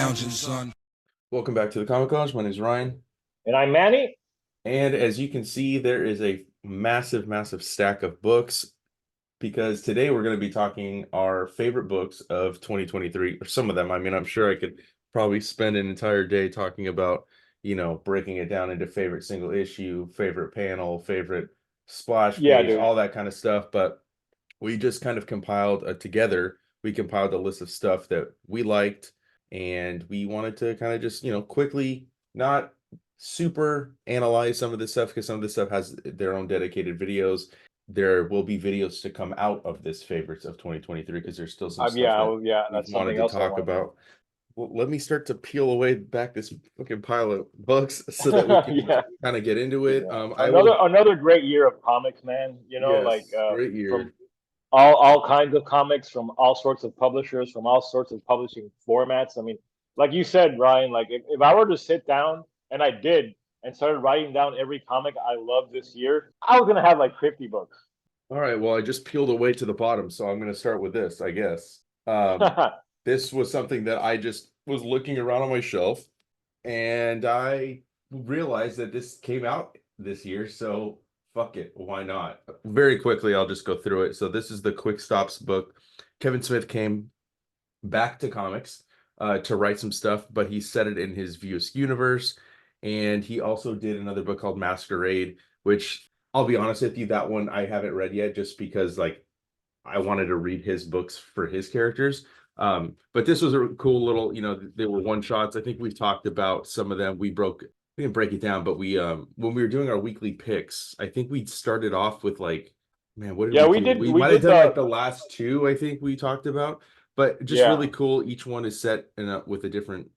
lounging, son. Welcome back to the Comic Lounge. My name is Ryan. And I'm Manny. And as you can see, there is a massive, massive stack of books because today we're going to be talking our favorite books of 2023, or some of them. I mean, I'm sure I could probably spend an entire day talking about, breaking it down into favorite single issue, favorite panel, favorite splash page, all that kind of stuff. But we just kind of compiled we compiled a list of stuff that we liked, and we wanted to kind of just, quickly, not super analyze some of this stuff because some of this stuff has their own dedicated videos. There will be videos to come out of this favorites of 2023 because there's still some stuff that's we wanted something to talk about. Well, let me start to peel away back this fucking pile of books so that we can kind of get into it. Another great year of comics, man. Great year. From all kinds of comics, from all sorts of publishers, from all sorts of publishing formats. I mean, like you said, Ryan, like if I were to sit down, and I did, and started writing down every comic I loved this year, I was gonna have like 50 books. All right, well, I just peeled away to the bottom, so I'm gonna start with this, I guess. This was something that I just was looking around on my shelf, and I realized that this came out this year, so fuck it, why not? Very quickly, I'll just go through it. So this is the Quick Stops book. Kevin Smith came back to comics to write some stuff, but he set it in his Views universe, and he also did another book called Masquerade, which I'll be honest with you, that one I haven't read yet just because like I wanted to read his books for his characters. But this was a cool little, they were one shots. I think we've talked about some of them. We didn't break it down, but we when we were doing our weekly picks, I think we started off with like, man, what did we do? We might have done like the last two, I think we talked about, but just really cool. Each one is set with a different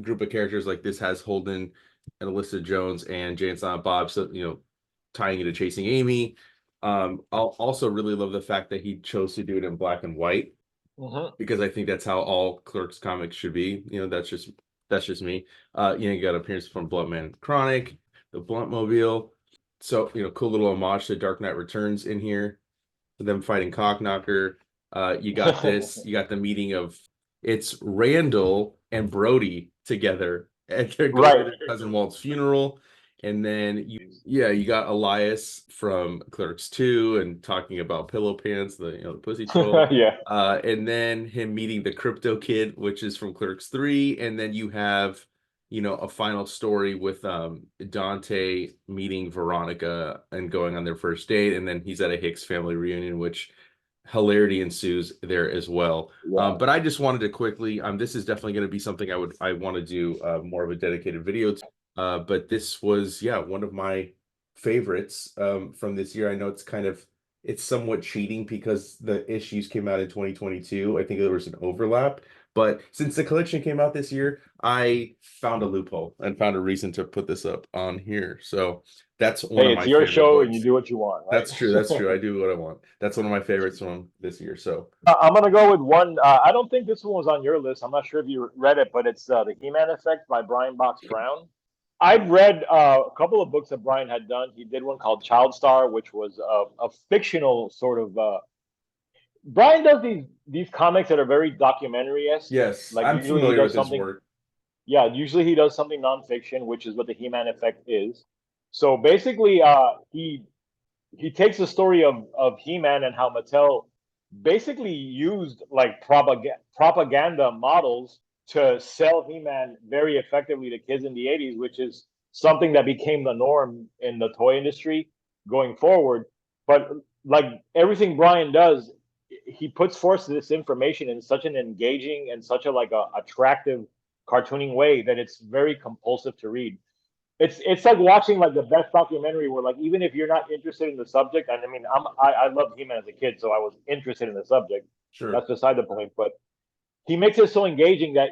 group of characters. Like this has Holden and Alyssa Jones and Jay and Silent Bob, so tying into Chasing Amy. I'll also really love the fact that he chose to do it in black and white, because I think that's how all Clerks comics should be. That's just me. You got appearance from Bluntman Chronic, the Bluntmobile. So, cool little homage to Dark Knight Returns in here. Them fighting Cockknocker. You got this. You got the meeting of it's Randall and Brody together, and they're going to their cousin Walt's funeral. And then you got Elias from Clerks 2 and talking about Pillow Pants, the pussy troll. And then him meeting the Crypto Kid, which is from Clerks 3. And then you have, a final story with Dante meeting Veronica and going on their first date. And then he's at a Hicks family reunion, which hilarity ensues there as well. But I just wanted to quickly, this is definitely going to be something I want to do more of a dedicated video to. But this was, one of my favorites from this year. I know it's somewhat cheating because the issues came out in 2022. I think there was an overlap. But since the collection came out this year, I found a loophole and found a reason to put this up on here. So that's one of my favorite show books. And you do what you want. Right? That's true. I do what I want. That's one of my favorites from this year. So I'm going to go with one. I don't think this one was on your list. I'm not sure if you read it, but it's the HeMan Effect by Brian Box Brown. I'd read a couple of books that Brian had done. He did one called Child Star, which was a fictional sort of. Brian does these comics that are very documentary-esque. Yes, like I'm familiar with his work. Yeah, usually he does something nonfiction, which is what the HeMan Effect is. So basically, he takes the story of He-Man and how Mattel basically used like propaganda models to sell He-Man very effectively to kids in the 80s, which is something that became the norm in the toy industry going forward. But like everything Brian does, he puts forth this information in such an engaging and such a attractive cartooning way that it's very compulsive to read. It's like watching like the best documentary where like even if you're not interested in the subject, and I mean I loved He-Man as a kid, so I was interested in the subject. Sure. That's beside the point, but he makes it so engaging that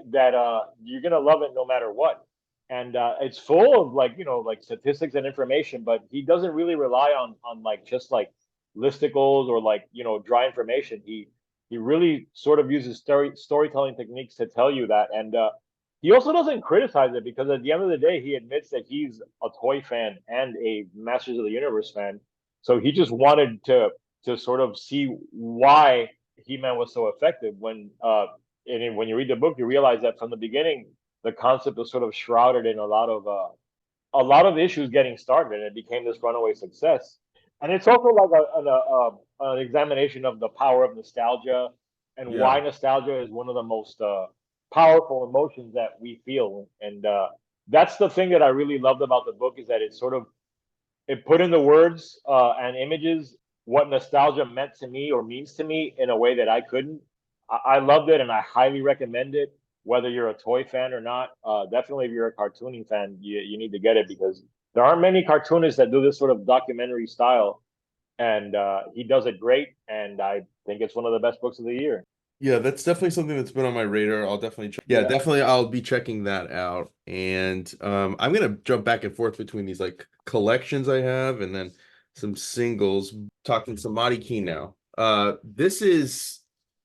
you're gonna love it no matter what. And it's full of like statistics and information, but he doesn't really rely on like just like listicles or like dry information. He really sort of uses storytelling techniques to tell you that, and he also doesn't criticize it because at the end of the day, he admits that he's a toy fan and a Masters of the Universe fan. So he just wanted to sort of see why He-Man was so effective when and when you read the book, you realize that from the beginning, the concept was sort of shrouded in a lot of issues getting started, and it became this runaway success. And it's also like an examination of the power of nostalgia and Yeah. why nostalgia is one of the most powerful emotions that we feel. And that's the thing that I really loved about the book, is that it put into words and images what nostalgia meant to me or means to me in a way that I couldn't. I loved it, and I highly recommend it. Whether you're a toy fan or not, definitely if you're a cartooning fan, you need to get it, because there aren't many cartoonists that do this sort of documentary style, and he does it great. And I think it's one of the best books of the year. Yeah, that's definitely something that's been on my radar. I'll definitely yeah, definitely I'll be checking that out. And I'm gonna jump back and forth between these like collections I have and then some singles. Talking some Mighty Keane now. This is,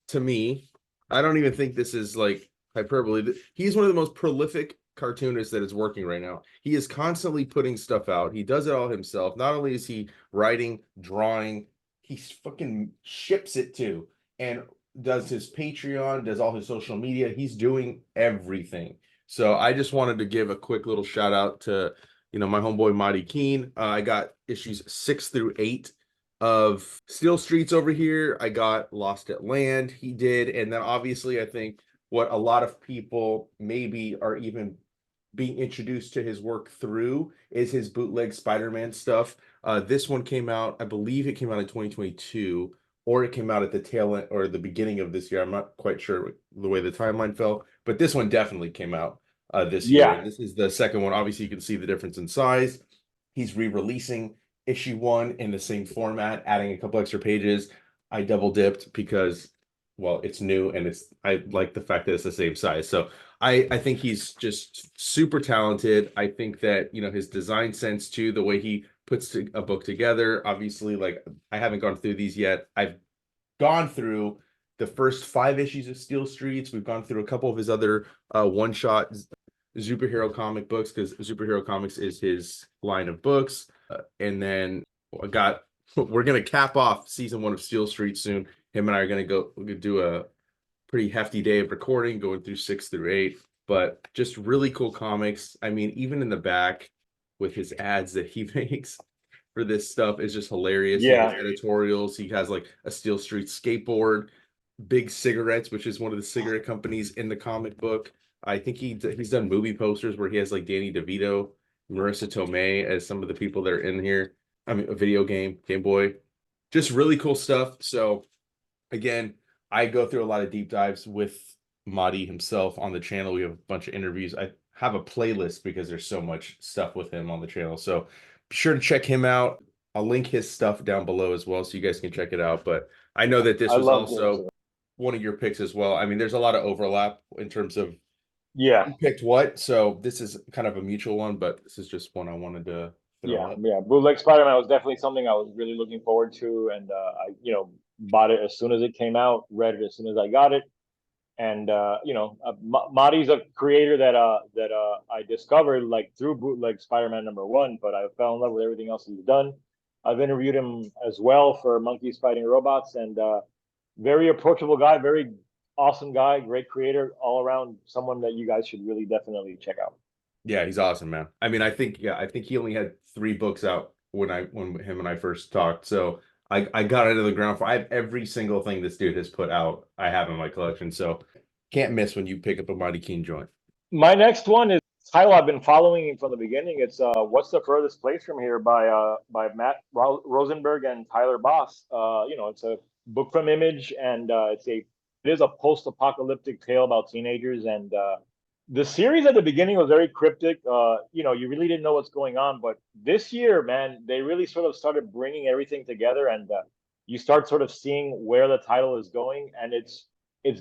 to me, I don't even think this is like hyperbole. He's one of the most prolific cartoonists that is working right now. He is constantly putting stuff out. He does it all himself. Not only is he writing, drawing, he fucking ships it too. And does his Patreon, does all his social media. He's doing everything. So I just wanted to give a quick little shout out to, my homeboy Mighty Keane. I got issues 6 through 8 of Steel Streets over here. I got Lost at Land. He did. And then obviously I think what a lot of people maybe are even being introduced to his work through is his bootleg Spider-Man stuff. This one came out, I believe it came out in 2022. Or it came out at the tail end or the beginning of this year. I'm not quite sure the way the timeline fell, but this one definitely came out this year. This is the second one. Obviously, you can see the difference in size. He's re-releasing issue 1 in the same format, adding a couple extra pages. I double dipped because, well, it's new and I like the fact that it's the same size. So I think he's just super talented. I think that, his design sense too, the way he puts a book together. Obviously, like, I haven't gone through these yet. I've gone through the first 5 issues of Steel Streets. We've gone through a couple of his other one-shot superhero comic books, because superhero comics is his line of books. And then we're gonna cap off season 1 of Steel Street soon. Him and I are gonna do a pretty hefty day of recording, going through 6 through 8. But just really cool comics. I mean, even in the back with his ads that he makes for this stuff is just hilarious. Yeah. He has editorials. He has like a Steel Street skateboard, Big Cigarettes, which is one of the cigarette companies in the comic book. I think he's done movie posters where he has like Danny DeVito, Marissa Tomei as some of the people that are in here. I mean, a video game, Game Boy, just really cool stuff. So again, I go through a lot of deep dives with Madi himself on the channel. We have a bunch of interviews. I have a playlist because there's so much stuff with him on the channel. So be sure to check him out. I'll link his stuff down below as well, so you guys can check it out. But I know that this was also one of your picks as well. I mean, there's a lot of overlap in terms of who picked what. So this is kind of a mutual one, but this is just one I wanted to throw up. Bootleg Spider-Man was definitely something I was really looking forward to, and I bought it as soon as it came out, read it as soon as I got it. And Madi's a creator that I discovered like through Bootleg Spider-Man #1, but I fell in love with everything else he's done. I've interviewed him as well for Monkeys Fighting Robots, and very approachable guy, very awesome guy, great creator, all around, someone that you guys should really definitely check out. Yeah, he's awesome, man. I mean, I think he only had 3 books out when him and I first talked. So I got into the ground for. I have every single thing this dude has put out. I have in my collection, so can't miss when you pick up a Mighty Keane joint. My next one is a title I've been following from the beginning. It's "What's the Furthest Place from Here" by Matt Rosenberg and Tyler Boss. It's a book from Image, and it is a post-apocalyptic tale about teenagers. And the series at the beginning was very cryptic. You really didn't know what's going on. But this year, man, they really sort of started bringing everything together, and you start sort of seeing where the title is going, and it's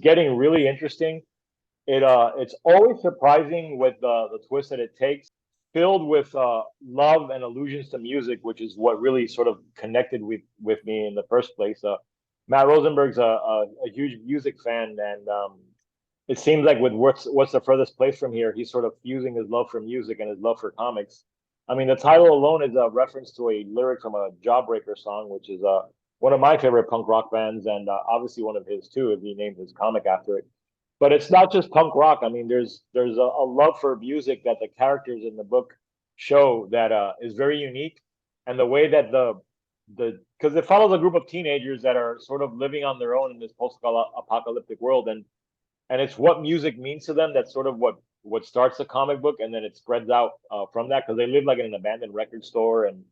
getting really interesting. It's always surprising with the twist that it takes, filled with love and allusions to music, which is what really sort of connected with me in the first place. Matt Rosenberg's a huge music fan, and it seems like with what's the furthest place from here, he's sort of fusing his love for music and his love for comics. I mean, the title alone is a reference to a lyric from a Jawbreaker song, which is one of my favorite punk rock bands, and obviously one of his too, if he named his comic after it. but it's not just punk rock. I mean, there's a love for music that the characters in the book show that is very unique, and the way that the because it follows a group of teenagers that are sort of living on their own in this post-apocalyptic world, and it's what music means to them that's sort of what starts the comic book, and then it spreads out from that because they live like in an abandoned record store, and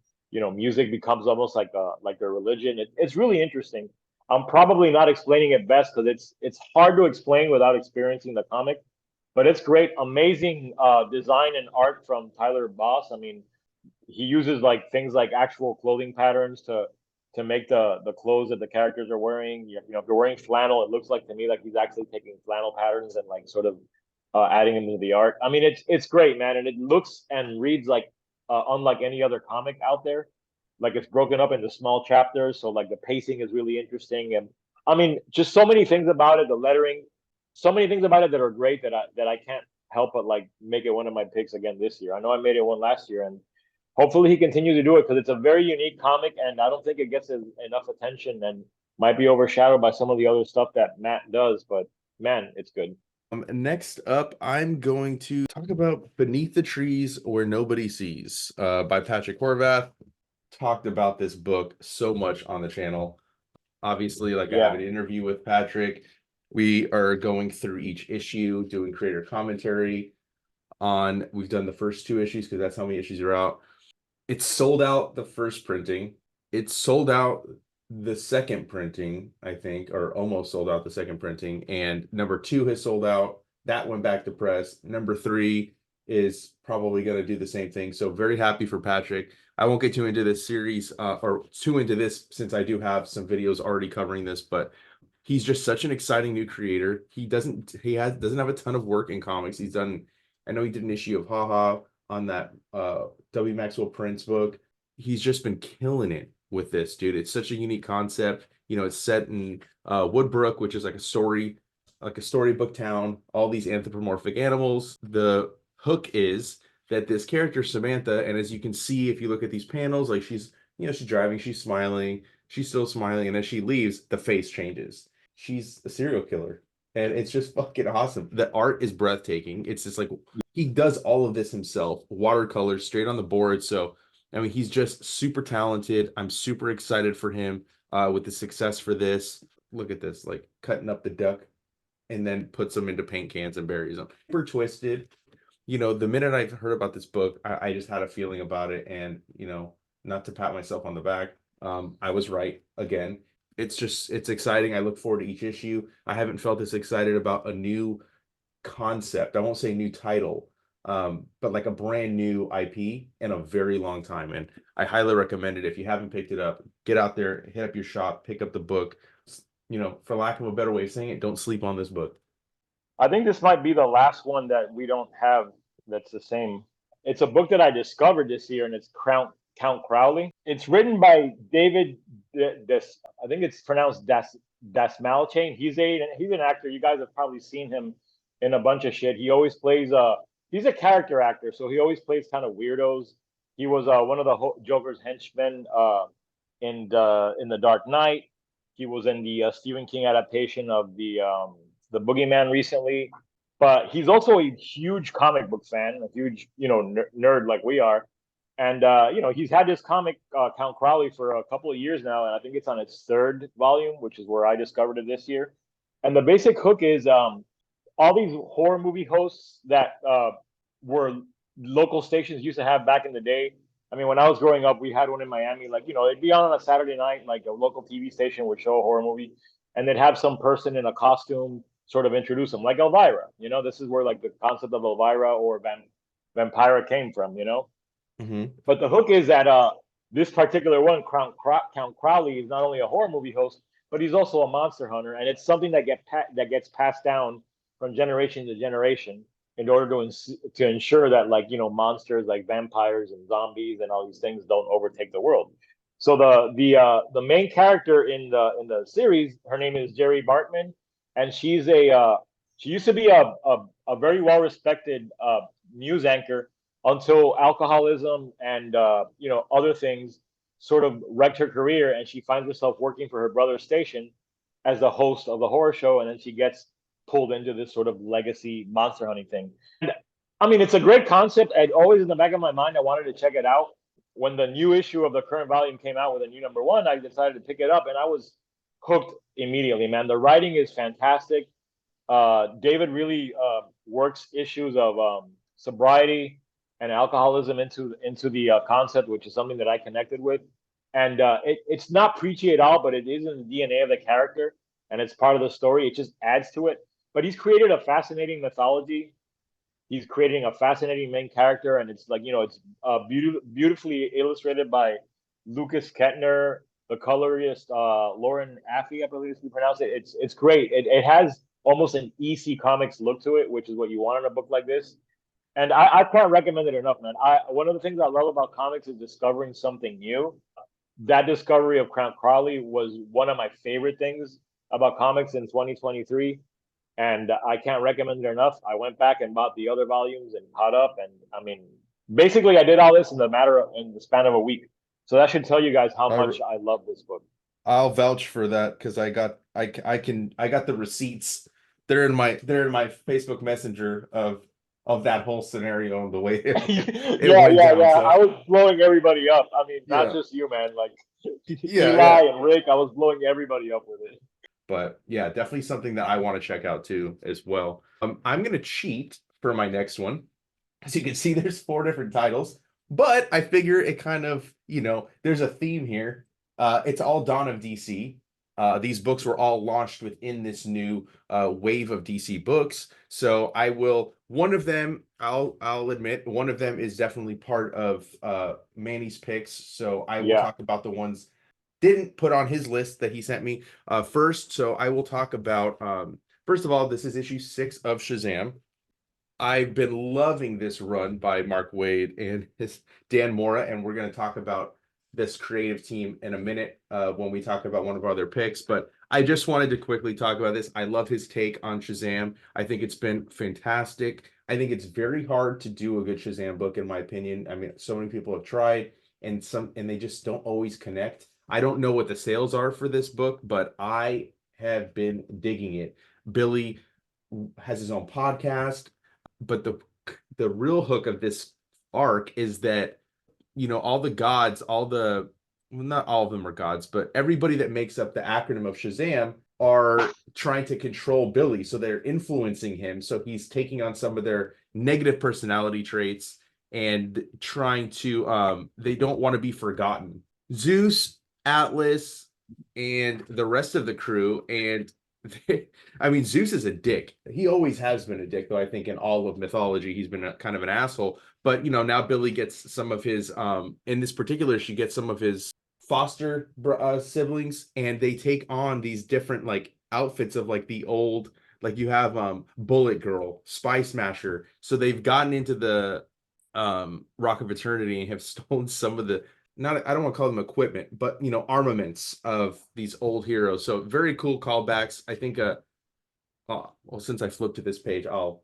music becomes almost like their religion. It's really interesting. I'm probably not explaining it best because it's hard to explain without experiencing the comic, but it's great. Amazing design and art from Tyler Boss. I mean, he uses like things like actual clothing patterns to make the clothes that the characters are wearing. If you're wearing flannel, it looks like to me like he's actually taking flannel patterns and like sort of adding them into the art. I mean, it's great, man, and it looks and reads like unlike any other comic out there. Like it's broken up into small chapters, so like the pacing is really interesting, and I mean, just so many things about it. The lettering, so many things about it that are great that I can't help but like make it one of my picks again this year. I know I made it one last year, and hopefully he continues to do it because it's a very unique comic, and I don't think it gets enough attention and might be overshadowed by some of the other stuff that Matt does. But man, it's good. Next up, I'm going to talk about Beneath the Trees Where Nobody Sees by Patrick Horvath. Talked about this book so much on the channel. Obviously, like I have Yeah, an interview with Patrick. We are going through each issue, doing creator commentary on, we've done the first two issues because that's how many issues are out. It's sold out the first printing. It's sold out the second printing, I think, or almost sold out the second printing. And number 2 has sold out. That went back to press. Number 3 is probably going to do the same thing. So very happy for Patrick. I won't get too into this series or too into this since I do have some videos already covering this, but he's just such an exciting new creator. Doesn't have a ton of work in comics. I know he did an issue of Haha on that W. Maxwell Prince book. He's just been killing it with this, dude. It's such a unique concept. It's set in Woodbrook, which is like a storybook town, all these anthropomorphic animals. The hook is that this character, Samantha, and as you can see, if you look at these panels, like she's driving, she's smiling, she's still smiling, and as she leaves, the face changes. She's a serial killer. And it's just fucking awesome. The art is breathtaking. It's just like he does all of this himself, watercolors straight on the board. So, I mean, he's just super talented. I'm super excited for him with the success for this. Look at this, like cutting up the duck and then puts them into paint cans and buries them. Super twisted. The minute I heard about this book, I just had a feeling about it. And, not to pat myself on the back, I was right again. It's exciting. I look forward to each issue. I haven't felt this excited about a new concept. I won't say new title, but like a brand new IP in a very long time. And I highly recommend it. If you haven't picked it up, get out there, hit up your shop, pick up the book. For lack of a better way of saying it, don't sleep on this book. I think this might be the last one that we don't have that's the same. It's a book that I discovered this year, and it's Count Crowley. It's written by David. I think it's pronounced Dasmalchain. He's an actor. You guys have probably seen him in a bunch of shit. He always plays he's a character actor, so he always plays kind of weirdos. He was one of the Joker's henchmen in the Dark Knight. He was in the Stephen King adaptation of the Boogeyman recently. But he's also a huge comic book fan, a huge nerd like we are, and he's had this comic Count Crowley for a couple of years now, and I think it's on its third volume, which is where I discovered it this year. And the basic hook is all these horror movie hosts that were local stations used to have back in the day. I mean, when I was growing up, we had one in Miami. Like, it'd be on a Saturday night, like a local TV station would show a horror movie, and they'd have some person in a costume sort of introduce them, like Elvira. This is where like the concept of Elvira or Vampira came from. Mm-hmm. But the hook is that this particular one, Count Crowley, is not only a horror movie host, but he's also a monster hunter, and it's something that gets passed down from generation to generation in order to ensure that monsters like vampires and zombies and all these things don't overtake the world. So the main character in the series, her name is Jerry Bartman, and she used to be a very well respected news anchor until alcoholism and other things sort of wrecked her career, and she finds herself working for her brother's station as the host of the horror show, and then she gets pulled into this sort of legacy monster hunting thing. And I mean, it's a great concept. And always in the back of my mind, I wanted to check it out. When the new issue of the current volume came out with a new #1, I decided to pick it up, and I was hooked immediately, man. The writing is fantastic. David really works issues of sobriety and alcoholism into the concept, which is something that I connected with. And it's not preachy at all, but it is in the DNA of the character, and it's part of the story. It just adds to it. But he's created a fascinating mythology. He's creating a fascinating main character, and it's like, it's beautifully illustrated by Lucas Kettner, the colorist Lauren Affey, I believe we pronounce it. It's great. It has almost an EC Comics look to it, which is what you want in a book like this. And I can't recommend it enough, man. One of the things I love about comics is discovering something new. That discovery of Crowley was one of my favorite things about comics in 2023. And I can't recommend it enough. I went back and bought the other volumes and caught up. And I mean, basically, I did all this in the span of a week. So that should tell you guys how much I love this book. I'll vouch for that because I got the receipts. They're in my Facebook Messenger of that whole scenario and the way it went down. So. I was blowing everybody up. I mean, not just you, man. Like Eli and Rick, I was blowing everybody up with it. But yeah, definitely something that I want to check out too as well. I'm gonna cheat for my next one. As you can see, there's 4 different titles, but I figure it kind of, there's a theme here. It's all Dawn of DC. These books were all launched within this new wave of DC books. So one of them, I'll admit, one of them is definitely part of Manny's picks. So I will talk about the ones didn't put on his list that he sent me first. So I will talk about, first of all, this is issue 6 of Shazam. I've been loving this run by Mark Waid and his Dan Mora, and we're going to talk about this creative team in a minute when we talk about one of our other picks. But I just wanted to quickly talk about this. I love his take on Shazam. I think it's been fantastic. I think it's very hard to do a good Shazam book, in my opinion. I mean, so many people have tried, and they just don't always connect. I don't know what the sales are for this book, but I have been digging it. Billy has his own podcast, but the real hook of this arc is that, all the gods, not all of them are gods, but everybody that makes up the acronym of Shazam are trying to control Billy. So they're influencing him. So he's taking on some of their negative personality traits and trying to, they don't want to be forgotten. Zeus, Atlas, and the rest of the crew, and I mean, Zeus is a dick. He always has been a dick, though. I think in all of mythology, he's been kind of an asshole. But now Billy gets some of his, in this particular, she gets some of his foster siblings, and they take on these different outfits of the old, you have Bullet Girl, Spy Smasher. So they've gotten into the Rock of Eternity and have stolen some of the, I don't want to call them equipment, but armaments of these old heroes. So very cool callbacks. I think well, since I flipped to this page, I'll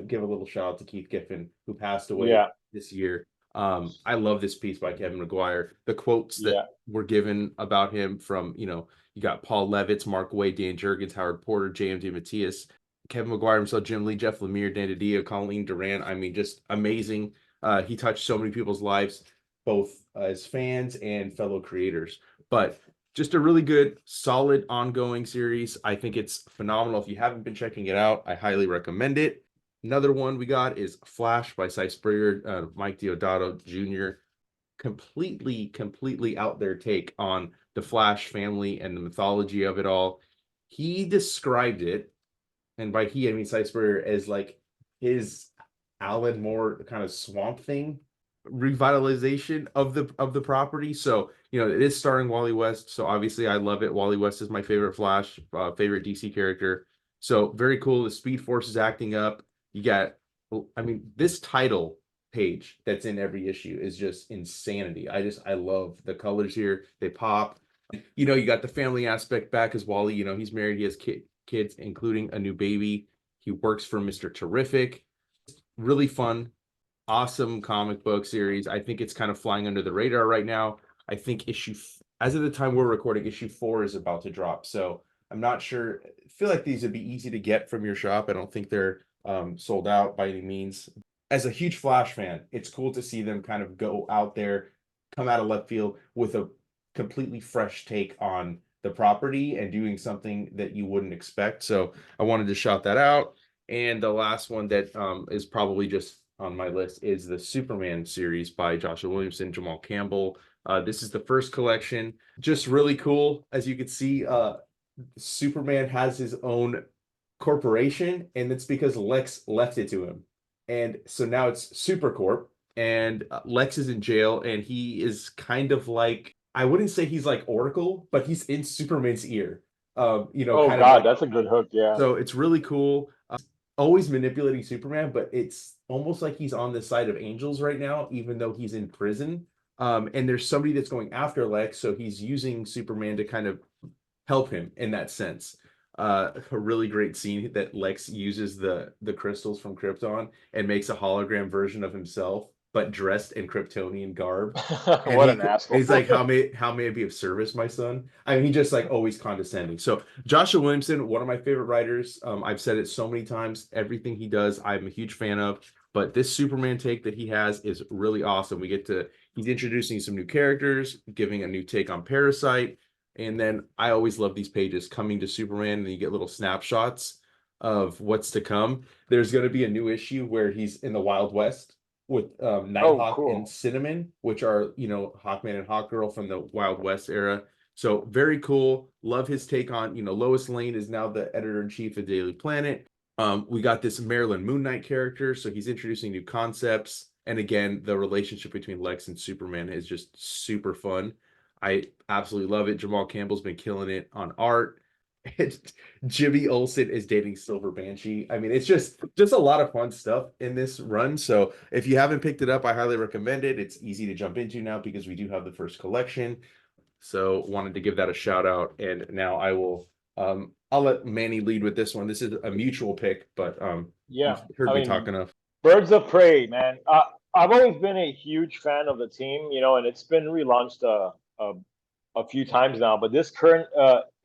give a little shout out to Keith Giffen, who passed away this year. I love this piece by Kevin McGuire. The quotes that were given about him from, you got Paul Levitz, Mark Waid, Dan Jurgens, Howard Porter, JMD Matias, Kevin McGuire himself, Jim Lee, Jeff Lemire, Dan DiDio, Colleen Durant. I mean, just amazing. He touched so many people's lives, both as fans and fellow creators. But just a really good, solid, ongoing series. I think it's phenomenal. If you haven't been checking it out, I highly recommend it. Another one we got is Flash by Cy Springer, Mike Deodato Jr. Completely out there take on the Flash family and the mythology of it all. He described it, and by he, I mean Cy Springer, as his Alan Moore kind of Swamp Thing revitalization of the property. So it is starring Wally West, so obviously I love it. Wally West is my favorite Flash, favorite DC character. So very cool. The Speed Force is acting up. You got, I mean, this title page that's in every issue is just insanity. I love the colors here. They pop. You got the family aspect back as Wally, he's married, he has kids, including a new baby. He works for Mr. Terrific. Really fun, awesome comic book series. I think it's kind of flying under the radar right now. I think as of the time we're recording, issue 4 is about to drop. So I'm not sure. I feel like these would be easy to get from your shop. I don't think they're sold out by any means. As a huge Flash fan, it's cool to see them kind of go out there, come out of left field with a completely fresh take on the property and doing something that you wouldn't expect. So I wanted to shout that out. And the last one that is probably just on my list is the Superman series by Joshua Williamson, Jamal Campbell. This is the first collection. Just really cool. As you can see, Superman has his own corporation, and it's because Lex left it to him. And so now it's Supercorp, and Lex is in jail, and he is kind of like, I wouldn't say he's like Oracle, but he's in Superman's ear. You know, Oh kind of God, like, that's a good hook. Yeah. so it's really cool. Always manipulating Superman, but it's almost like he's on the side of angels right now, even though he's in prison. And there's somebody that's going after Lex, so he's using Superman to kind of help him in that sense. A really great scene that Lex uses the crystals from Krypton and makes a hologram version of himself, but dressed in Kryptonian garb. And What an asshole. he's like, how may I be of service, my son? I mean, he just like always condescending. So Joshua Williamson, one of my favorite writers. I've said it so many times. Everything he does, I'm a huge fan of. But this Superman take that he has is really awesome. He's introducing some new characters, giving a new take on Parasite. And then I always love these pages coming to Superman, and you get little snapshots of what's to come. There's going to be a new issue where he's in the Wild West with Nighthawk cool. and Cinnamon, which are, you know, Hawkman and Hawkgirl from the Wild West era. So very cool. Love his take on, you know, Lois Lane is now the editor-in-chief of Daily Planet. We got this Marilyn Moon Knight character, so he's introducing new concepts. And again, the relationship between Lex and Superman is just super fun. I absolutely love it. Jamal Campbell's been killing it on art. Jimmy Olsen is dating Silver Banshee. I mean, it's just a lot of fun stuff in this run. So if you haven't picked it up, I highly recommend it. It's easy to jump into now because we do have the first collection. So wanted to give that a shout out. And now I will I'll let Manny lead with this one. This is a mutual pick, but Yeah. you've heard me talk enough. Birds of Prey, man. I've always been a huge fan of the team, you know, and it's been relaunched a few times now. But this current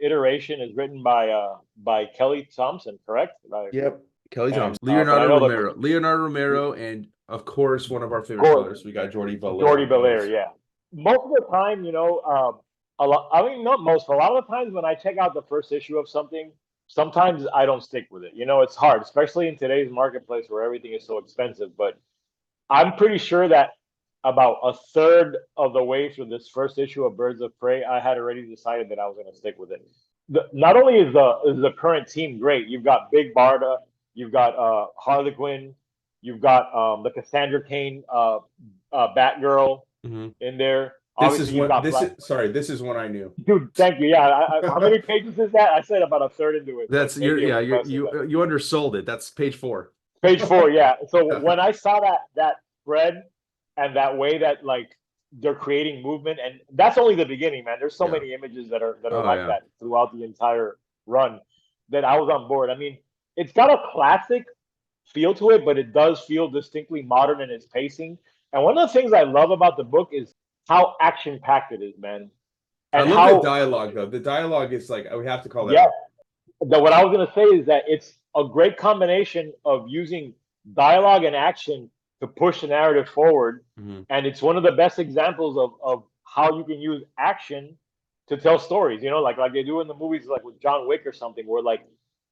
iteration is written by Kelly Thompson, correct? Yep, Kelly And, Thompson, Leonardo but I know Romero, and of course one of our favorite colors. We got Jordi Belair. Jordi Belair, yeah. Most of the time, you know, a lot. I mean, not most, but a lot of the times when I check out the first issue of something, sometimes I don't stick with it. You know, it's hard, especially in today's marketplace where everything is so expensive. But I'm pretty sure that about a third of the way through this first issue of Birds of Prey, I had already decided that I was going to stick with it. Not only is the current team great, you've got Big Barda, you've got Harley Quinn, you've got the Cassandra Cain Batgirl in there. This is one I knew. Dude, thank you. Yeah, how many pages is that? I said about a third into it. That's you undersold it. That's page 4. Page 4, yeah. So when I saw that spread and that way that like they're creating movement, and that's only the beginning, man. There's so many images that are that throughout the entire run that I was on board. I mean, it's got a classic feel to it, but it does feel distinctly modern in its pacing. And one of the things I love about the book is how action-packed it is, man. And I love the dialogue, though. The dialogue is like, I would have to call that. Yeah. What I was going to say is that it's a great combination of using dialogue and action to push the narrative forward. And it's one of the best examples of how you can use action to tell stories, you know, like they do in the movies, like with John Wick or something, where like,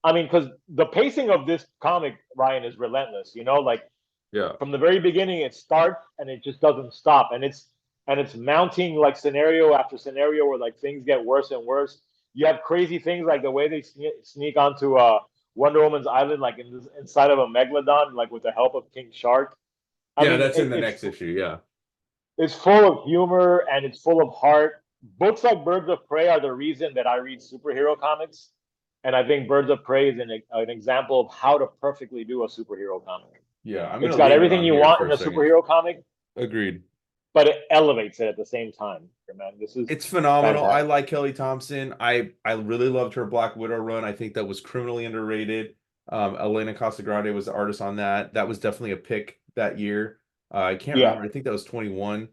I mean, because the pacing of this comic, Ryan, is relentless, you know, like from the very beginning, it starts and it just doesn't stop. And it's mounting like scenario after scenario where like things get worse and worse. You have crazy things like the way they sneak onto Wonder Woman's island, like inside of a megalodon, like with the help of King Shark. I mean, that's in the next issue. Yeah, it's full of humor and it's full of heart. Books like Birds of Prey are the reason that I read superhero comics, and I think Birds of Prey is an example of how to perfectly do a superhero comic. Yeah, it's got everything you want in a superhero comic. Agreed. But it elevates it at the same time, man. It's phenomenal. Fantastic. I like Kelly Thompson. I really loved her Black Widow run. I think that was criminally underrated. Elena Casagrande was the artist on that. That was definitely a pick that year. I can't remember. I think that was 21.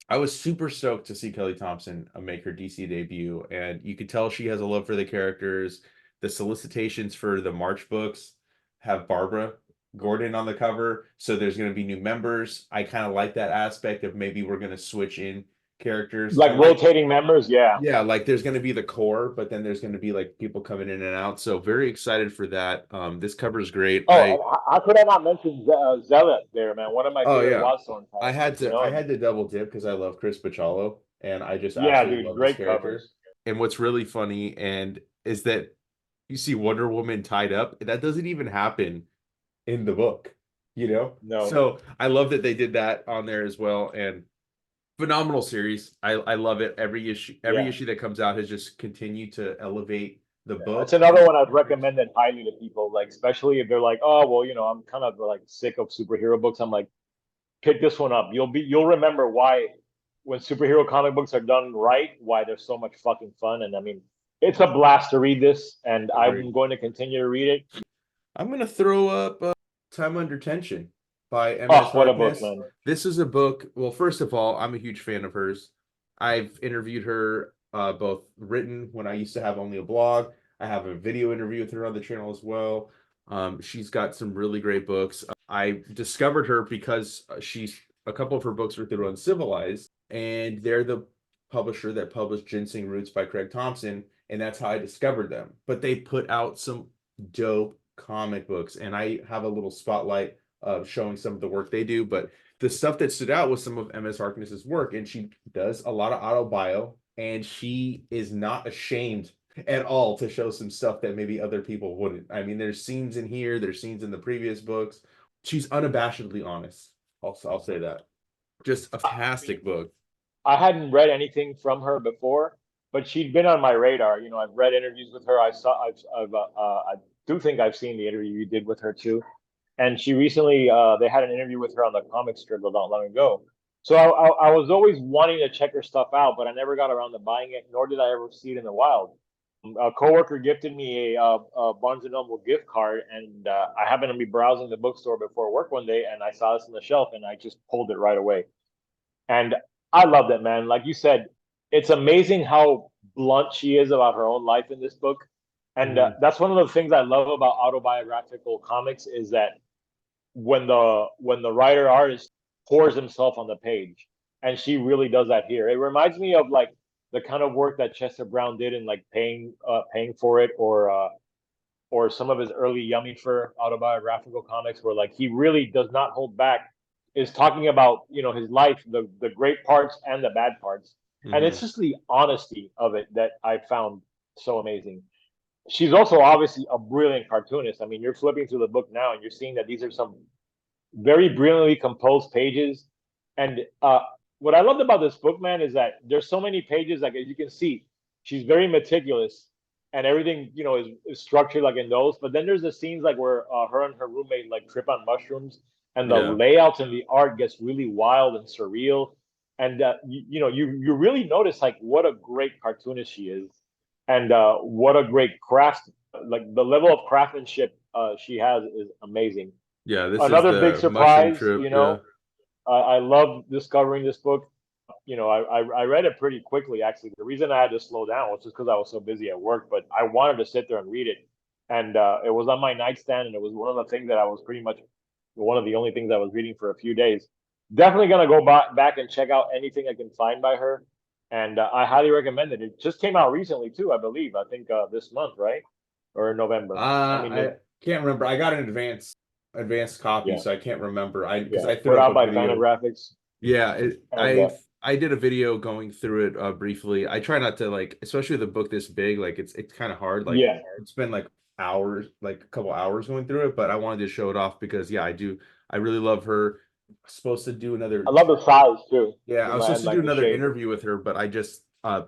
I was super stoked to see Kelly Thompson make her DC debut, and you could tell she has a love for the characters. the solicitations for the March books have Barbara Gordon on the cover, so there's going to be new members. I kind of like that aspect of maybe we're going to switch in characters. Like rotating members, yeah. Yeah, like there's going to be the core, but then there's going to be like people coming in and out. So very excited for that. This cover is great. Oh, how could I not mention Zealot there, man? One of my favorite Yeah. Wildstorm titles. I had to double dip because I love Chris Bachalo and I just Yeah, absolutely dude, love this great character. covers. And what's really funny and is that you see Wonder Woman tied up. That doesn't even happen in the book, you know? No. So I love that they did that on there as well. And phenomenal series. I love it. Every issue that comes out has just continued to elevate the book. It's another one I'd recommend it highly to people, like especially if they're like, oh well, you know, I'm kind of like sick of superhero books. I'm like, pick this one up. You'll remember why when superhero comic books are done right, why they're so much fucking fun. And I mean, it's a blast to read this, and I'm going to continue to read it. I'm gonna throw up Time Under Tension by MS Oh, what a Harkness. book, man. This is a book. Well, first of all, I'm a huge fan of hers. I've interviewed her both written when I used to have only a blog. I have a video interview with her on the channel as well. She's got some really great books. I discovered her because a couple of her books were through Uncivilized, and they're the publisher that published Ginseng Roots by Craig Thompson, and that's how I discovered them. But they put out some dope comic books, and I have a little spotlight of showing some of the work they do. But the stuff that stood out was some of MS Harkness's work, and she does a lot of autobio, and she is not ashamed at all to show some stuff that maybe other people wouldn't. I mean, there's scenes in here, there's scenes in the previous books. She's unabashedly honest. I'll say that. Just a fantastic book. I hadn't read anything from her before, but she'd been on my radar. You know, I've read interviews with her. I do think I've seen the interview you did with her too. And she recently, they had an interview with her on the comic strip not long ago. So I was always wanting to check her stuff out, but I never got around to buying it, nor did I ever see it in the wild. A coworker gifted me a Barnes & Noble gift card, and I happened to be browsing the bookstore before work one day, and I saw this on the shelf, and I just pulled it right away. And I love that, man. Like you said, it's amazing how blunt she is about her own life in this book. And that's one of the things I love about autobiographical comics is that when the writer artist pours himself on the page, and she really does that here. It reminds me of like the kind of work that Chester Brown did in like paying for it, or some of his early Yummy Fur autobiographical comics, where like he really does not hold back, is talking about, you know, his life, the great parts and the bad parts. And it's just the honesty of it that I found so amazing. She's also obviously a brilliant cartoonist. I mean, you're flipping through the book now and you're seeing that these are some very brilliantly composed pages. And what I loved about this book, man, is that there's so many pages, like as you can see, she's very meticulous and everything, you know, is structured like in those. But then there's the scenes like where her and her roommate like trip on mushrooms, and the layouts and the art gets really wild and surreal. And you really notice like what a great cartoonist she is, and what a great craft, like the level of craftsmanship she has is amazing. Yeah, this another is big surprise. You know, I love discovering this book. You know, I read it pretty quickly. Actually, the reason I had to slow down was just because I was so busy at work. But I wanted to sit there and read it, and it was on my nightstand, and it was one of the things that I was pretty much one of the only things I was reading for a few days. Definitely gonna go back and check out anything I can find by her, and I highly recommend it. It just came out recently too, I believe. I think this month, right, or November. I can't remember. I got an advanced copy, so I can't remember. I threw put up out a by video. Fantagraphics. Yeah, I did a video going through it briefly. I try not to, like, especially with a book this big, like it's kind of hard. Like it's been like hours, like a couple hours going through it, but I wanted to show it off because I really love her. Supposed to do another. I love the size too. Yeah, I was supposed to do another interview with her, but I just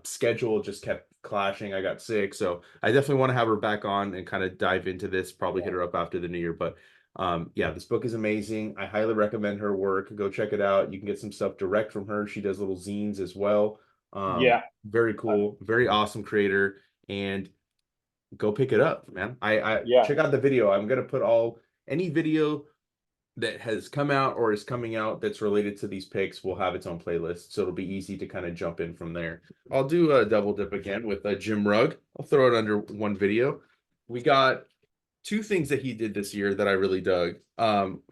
schedule just kept clashing. I got sick, so I definitely want to have her back on and kind of dive into this. Probably hit her up after the new year, but this book is amazing. I highly recommend her work. Go check it out. You can get some stuff direct from her. She does little zines as well. Very cool, very awesome creator, and go pick it up, man. I check out the video. I'm gonna put any video that has come out or is coming out that's related to these picks will have its own playlist, so it'll be easy to kind of jump in from there. I'll do a double dip again with a Jim Rugg. I'll throw it under one video. we got two things that he did this year that I really dug.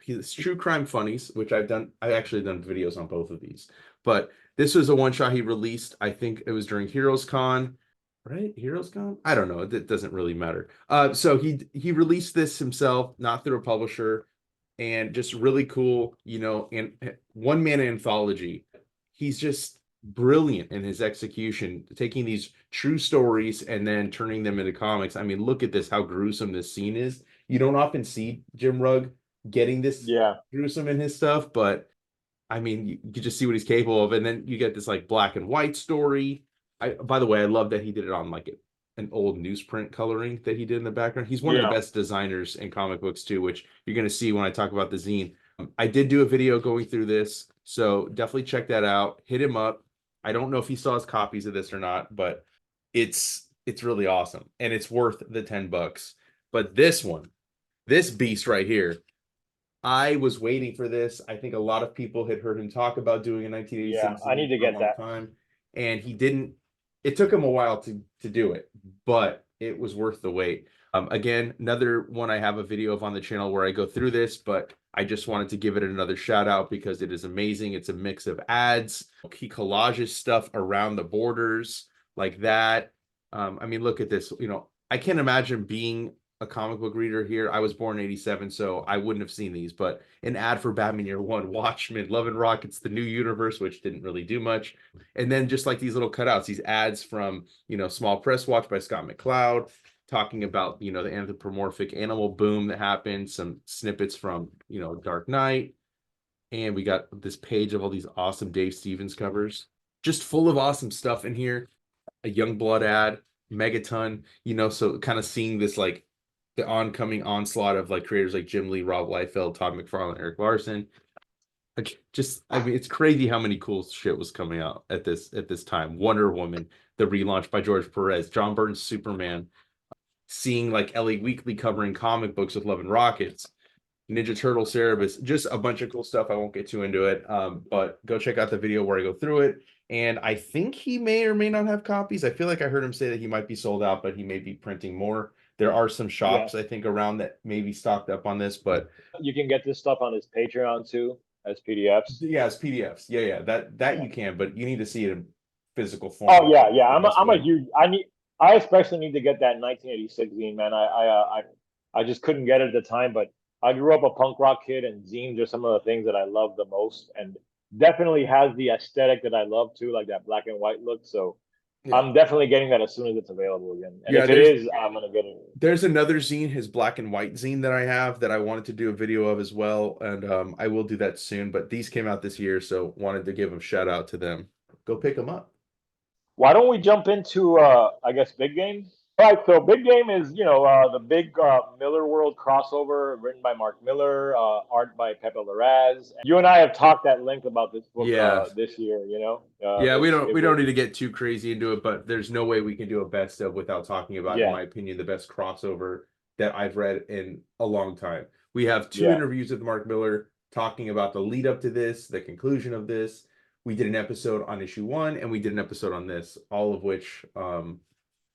His True Crime Funnies, which I've actually done videos on both of these. But this was a one shot he released. I think it was during Heroes Con, right? Heroes Con? I don't know. It doesn't really matter. So he released this himself, not through a publisher, and just really cool, and one man anthology. He's just brilliant in his execution, taking these true stories and then turning them into comics. I mean, look at this, how gruesome this scene is. You don't often see Jim Rugg getting this Yeah. gruesome in his stuff, but I mean, you just see what he's capable of. And then you get this like black and white story. By the way, I love that he did it on like an old newsprint coloring that he did in the background. He's one of the Yeah. best designers in comic books too, which you're going to see when I talk about the zine. I did do a video going through this, so definitely check that out. Hit him up. I don't know if he still has copies of this or not, but it's really awesome and it's worth the $10. But this one, this beast right here, I was waiting for this. I think a lot of people had heard him talk about doing a Yeah. 1986 I need to for a get long that. time, and he didn't. It took him a while to do it, but it was worth the wait. Again, another one I have a video of on the channel where I go through this, but I just wanted to give it another shout out because it is amazing. It's a mix of ads, he collages stuff around the borders like that. I mean, look at this. I can't imagine being a comic book reader here. I was born in 87, so I wouldn't have seen these, but an ad for Batman Year One, Watchmen, Love and Rockets, The New Universe, which didn't really do much. And then just like these little cutouts, these ads from, Small Press Watch by Scott McCloud, talking about, the anthropomorphic animal boom that happened, some snippets from, Dark Knight. And we got this page of all these awesome Dave Stevens covers, just full of awesome stuff in here. A Youngblood ad, Megaton, so kind of seeing this like the oncoming onslaught of like creators like Jim Lee, Rob Liefeld, Todd McFarlane, Eric Larson. I mean, it's crazy how many cool shit was coming out at this time. Wonder Woman, the relaunch by George Perez, John Byrne's Superman, seeing like Ellie Weekly covering comic books with Love and Rockets, Ninja Turtle Cerebus, just a bunch of cool stuff. I won't get too into it, but go check out the video where I go through it. And I think he may or may not have copies. I feel like I heard him say that he might be sold out, but he may be printing more. There are some Yeah. shops, I think, around that may be stocked up on this, but You can get this stuff on his Patreon too as PDFs. yeah, it's PDFs. Yeah, that you can, but you need to see it in physical form. Oh yeah, yeah. The best I'm a way. huge. I especially need to get that 1986 zine, man. I just couldn't get it at the time, but I grew up a punk rock kid, and zines are some of the things that I love the most, and definitely has the aesthetic that I love too, like that black and white look. So Yeah. I'm definitely getting that as soon as it's available again. And Yeah, if it is, I'm gonna get it. There's another zine, his black and white zine that I have that I wanted to do a video of as well, and I will do that soon. But these came out this year, so wanted to give a shout out to them. Go pick them up. Why don't we jump into I guess Big Game? All right, so Big Game is the big Miller World crossover written by Mark Miller, art by Pepe Larraz. You and I have talked at length about this book this year. Yeah, we don't need to get too crazy into it, but there's no way we can do a best of without talking about, in my opinion, the best crossover that I've read in a long time. We have two interviews with Mark Miller talking about the lead up to this, the conclusion of this. We did an episode on issue 1, and we did an episode on this, all of which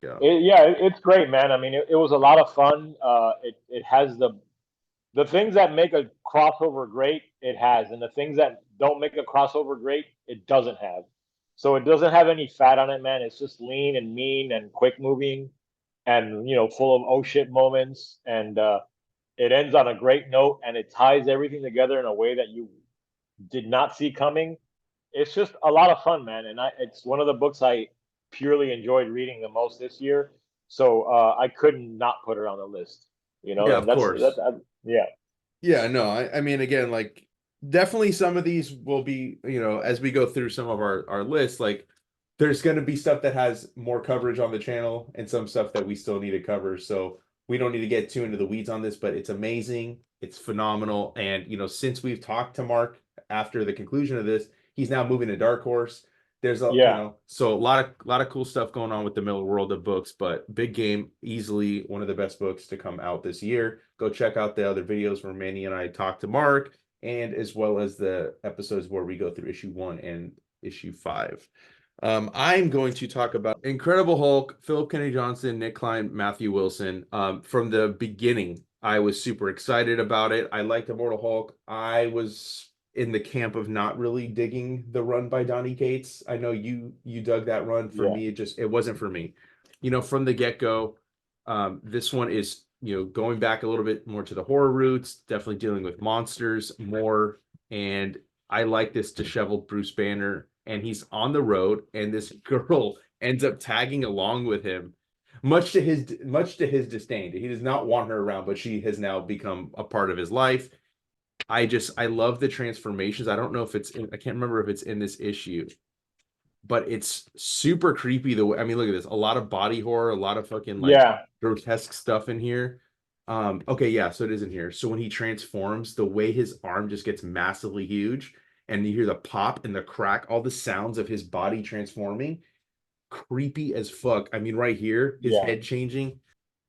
it's great, man. I mean, it was a lot of fun. It has the things that make a crossover great, it has, and the things that don't make a crossover great, it doesn't have. So it doesn't have any fat on it, man. It's just lean and mean and quick moving, and full of oh shit moments. And it ends on a great note, and it ties everything together in a way that you did not see coming. It's just a lot of fun, man. And it's one of the books I purely enjoyed reading the most this year. So I couldn't not put it on the list. Yeah, of course. Yeah, no, I mean, again, like definitely some of these will be, as we go through some of our lists, like there's going to be stuff that has more coverage on the channel and some stuff that we still need to cover. So we don't need to get too into the weeds on this, but it's amazing. It's phenomenal. And, since we've talked to Mark after the conclusion of this, he's now moving to Dark Horse. There's so a lot of cool stuff going on with the Miller World of books, but Big Game, easily one of the best books to come out this year. Go check out the other videos where Manny and I talk to Mark, and as well as the episodes where we go through issue 1 and issue 5. I'm going to talk about Incredible Hulk, Philip Kennedy Johnson, Nick Klein, Matthew Wilson. From the beginning, I was super excited about it. I liked Immortal Hulk. I was in the camp of not really digging the run by Donny Cates. I know you dug that run. For Yeah. me, it wasn't for me. From the get-go, this one is, going back a little bit more to the horror roots, definitely dealing with monsters more. And I like this disheveled Bruce Banner, and he's on the road, and this girl ends up tagging along with him, much to his disdain. He does not want her around, but she has now become a part of his life. I love the transformations. I don't know if I can't remember if it's in this issue, but it's super creepy. I mean, look at this. A lot of body horror, a lot of fucking like grotesque stuff in here. Okay, yeah, so it is in here. So when he transforms, the way his arm just gets massively huge, and you hear the pop and the crack, all the sounds of his body transforming, creepy as fuck. I mean, right here, his head changing.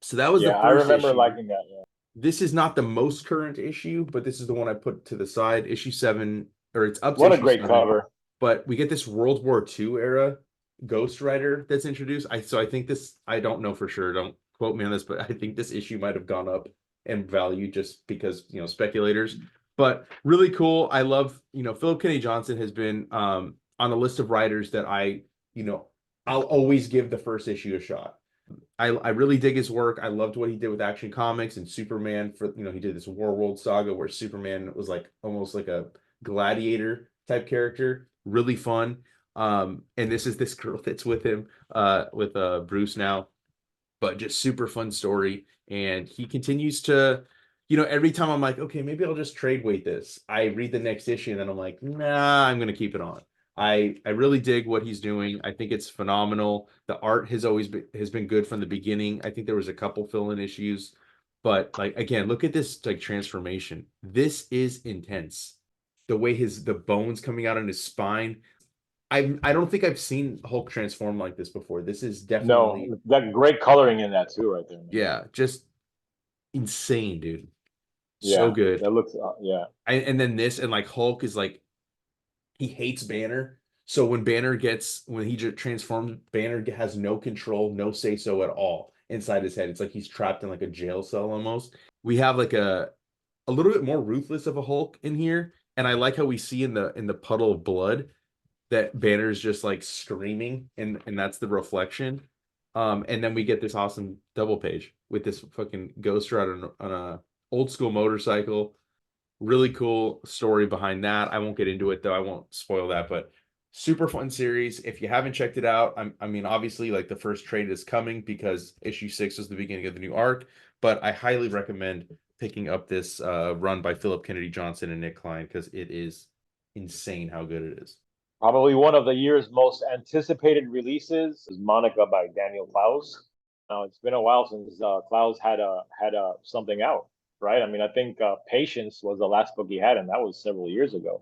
So that was the I first remember issue. liking that. Yeah. This is not the most current issue, but this is the one I put to the side. Issue 7, or it's up to What a issue great 7. cover. But we get this World War II era Ghost Rider that's introduced. So I think this, I don't know for sure, don't quote me on this, but I think this issue might have gone up in value just because, speculators. But really cool. I love, Philip Kennedy Johnson has been on a list of writers that I'll always give the first issue a shot. I really dig his work. I loved what he did with Action Comics and Superman. He did this War World saga where Superman was like almost like a gladiator type character. Really fun. And this is this girl that's with him, with Bruce now, but just super fun story. And he continues to, every time I'm like, okay, maybe I'll just trade weight this. I read the next issue and then I'm like, nah, I'm gonna keep it on. I really dig what he's doing. I think it's phenomenal. The art has been good from the beginning. I think there was a couple fill-in issues, but like again, look at this like transformation. This is intense. The way the bones coming out on his spine. I don't think I've seen Hulk transform like this before. This is definitely that great coloring in that too, right there. Man. Yeah, just insane, dude. Yeah, so good. That looks And then this and like Hulk is like he hates Banner. So when he transforms, Banner has no control, no say so at all inside his head. It's like he's trapped in like a jail cell almost. We have like a little bit more ruthless of a Hulk in here, and I like how we see in the puddle of blood that Banner's just like screaming, and that's the reflection. And then we get this awesome double page with this fucking Ghost Rider on a old school motorcycle. Really cool story behind that. I won't get into it though. I won't spoil that, but super fun series. If you haven't checked it out, I mean, obviously, like the first trade is coming because issue 6 is the beginning of the new arc. But I highly recommend picking up this run by Philip Kennedy Johnson and Nick Klein because it is insane how good it is. Probably one of the year's most anticipated releases is Monica by Daniel Clowes. Now it's been a while since Clowes had something out, right? I mean, I think Patience was the last book he had, and that was several years ago.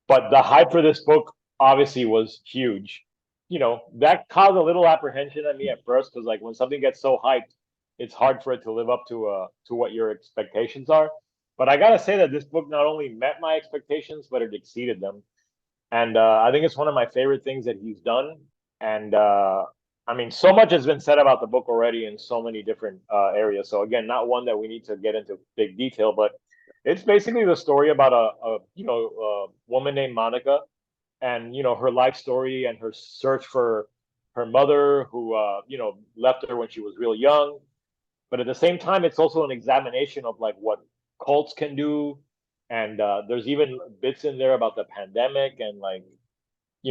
But the hype for this book obviously was huge. That caused a little apprehension at me at first because, like, when something gets so hyped, it's hard for it to live up to what your expectations are. But I gotta say that this book not only met my expectations, but it exceeded them. And I think it's one of my favorite things that he's done. And I mean, so much has been said about the book already in so many different areas. So again, not one that we need to get into big detail, but it's basically the story about a woman named Monica, and her life story and her search for her mother, who left her when she was real young. But at the same time, it's also an examination of like what cults can do, and there's even bits in there about the pandemic and like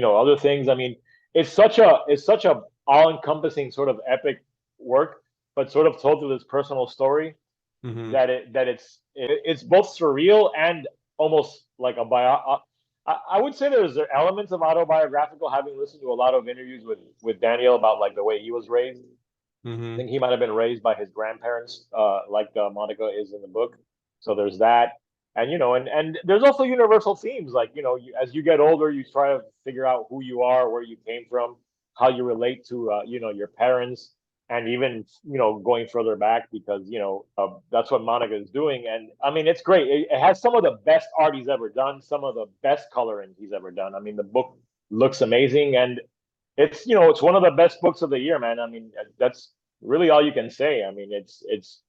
other things. I mean, it's such a all-encompassing sort of epic work, but sort of told through this personal story that it's both surreal and almost like a bio. I would say there's elements of autobiographical, having listened to a lot of interviews with Daniel about like the way he was raised. I think he might have been raised by his grandparents, like Monica is in the book. So there's that. And and there's also universal themes, like as you get older, you try to figure out who you are, where you came from, how you relate to your parents, and even going further back, because that's what Monica is doing. And I mean, it's great. It has some of the best art he's ever done, some of the best coloring he's ever done. I mean, the book looks amazing, and it's it's one of the best books of the year, man. I mean, that's really all you can say. I mean, it's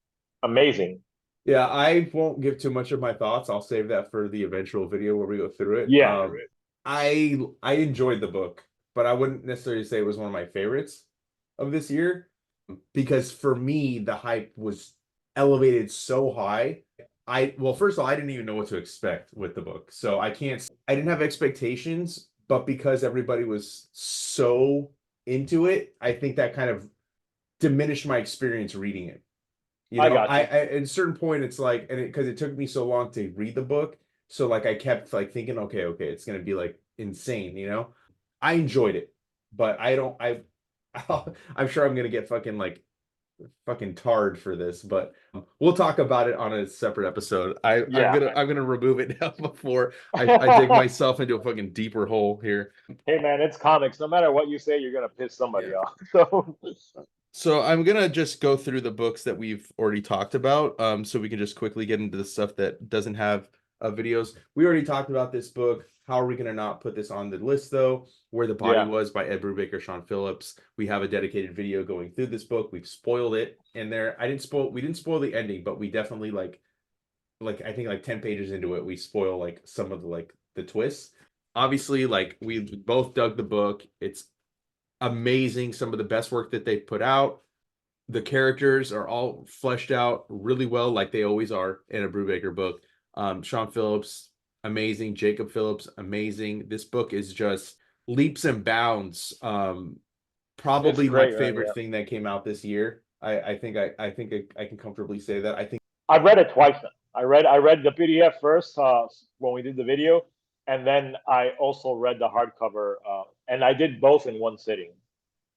amazing. Yeah, I won't give too much of my thoughts. I'll save that for the eventual video where we go through it. Yeah, I enjoyed the book, but I wouldn't necessarily say it was one of my favorites of this year because for me the hype was elevated so high. Well, first of all, I didn't even know what to expect with the book. So I didn't have expectations, but because everybody was so into it, I think that kind of diminished my experience reading it. I got I you. at a certain point it's like, and because it took me so long to read the book, so like I kept like thinking, okay, it's gonna be like insane. I enjoyed it, but I don't I I'm sure I'm gonna get fucking tarred for this, but we'll talk about it on a separate episode. Yeah. I'm gonna remove it now before I dig myself into a fucking deeper hole here. Hey man, it's comics. No matter what you say, you're gonna piss somebody Yeah. off. So So I'm gonna just go through the books that we've already talked about, so we can just quickly get into the stuff that doesn't have videos. We already talked about this book. How are we gonna not put this on the list though? Where the Body yeah, Was by Ed Brubaker, Sean Phillips. We have a dedicated video going through this book. We've spoiled it in there. We didn't spoil the ending, but we definitely like I think like 10 pages into it, we spoil like some of the twists. Obviously, like we both dug the book. It's amazing. Some of the best work that they put out. The characters are all fleshed out really well, like they always are in a Brubaker book. Sean Phillips, amazing. Jacob Phillips, amazing. This book is just leaps and bounds. it's Probably my great, man. favorite Yeah, thing that came out this year. I think I can comfortably say that. I think I've read it twice now. I read the PDF first when we did the video, and then I also read the hardcover, and I did both in one sitting.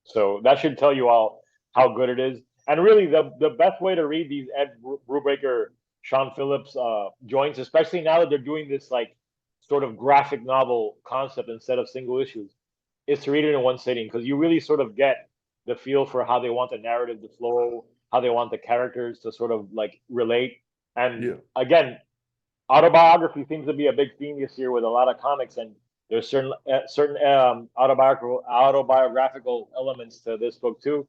So that should tell you all how good it is. And really, the best way to read these Ed Brubaker, Sean Phillips joints, especially now that they're doing this like sort of graphic novel concept instead of single issues, is to read it in one sitting because you really sort of get the feel for how they want the narrative to flow, how they want the characters to sort of like relate. And yeah. again, autobiography seems to be a big theme this year with a lot of comics, and there's certain autobiographical elements to this book too.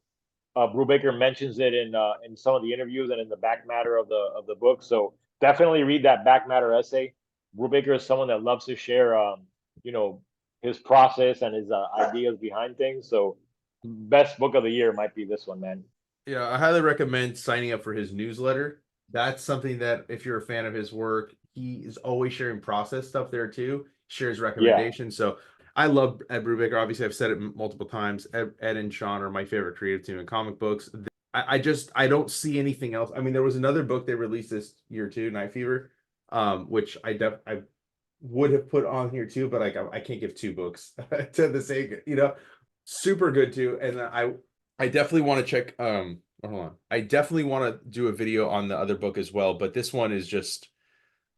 Brubaker mentions it in some of the interviews and in the back matter of the book. So definitely read that back matter essay. Brubaker is someone that loves to share, you know, his process and his ideas behind things. So best book of the year might be this one, man. Yeah, I highly recommend signing up for his newsletter. That's something that if you're a fan of his work, he is always sharing process stuff there too. Shares Yeah, recommendations. So I love Ed Brubaker. Obviously, I've said it multiple times. Ed and Sean are my favorite creative team in comic books. I don't see anything else. I mean, there was another book they released this year too, Night Fever, which I would have put on here too, but I can't give two books to the same. Super good too. And I definitely want to check hold on. I definitely want to do a video on the other book as well, but this one is just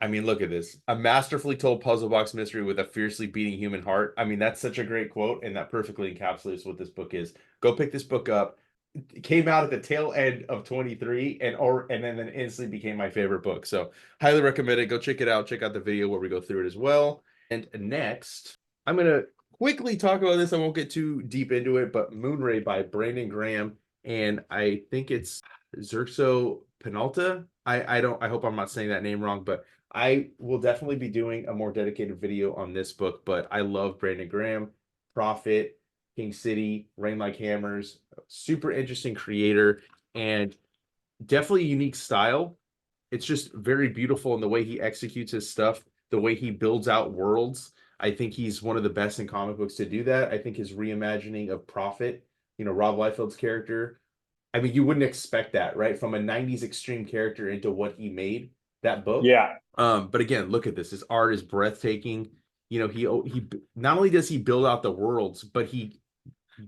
I mean, look at this. A masterfully told puzzle box mystery with a fiercely beating human heart. I mean, that's such a great quote, and that perfectly encapsulates what this book is. Go pick this book up. It came out at the tail end of 23 and then instantly became my favorite book. So highly recommend it. Go check it out. Check out the video where we go through it as well. And next, I'm gonna quickly talk about this. I won't get too deep into it, but Moonray by Brandon Graham, and I think it's Xerxo Penalta. I hope I'm not saying that name wrong, but I will definitely be doing a more dedicated video on this book, but I love Brandon Graham, Prophet, King City, Rain Like Hammers, super interesting creator, and definitely a unique style. It's just very beautiful in the way he executes his stuff, the way he builds out worlds. I think he's one of the best in comic books to do that. I think his reimagining of Prophet, Rob Liefeld's character, I mean, you wouldn't expect that, right? From a 90s extreme character into what he made that book. yeah, But again, look at this. His art is breathtaking. He not only does he build out the worlds, but he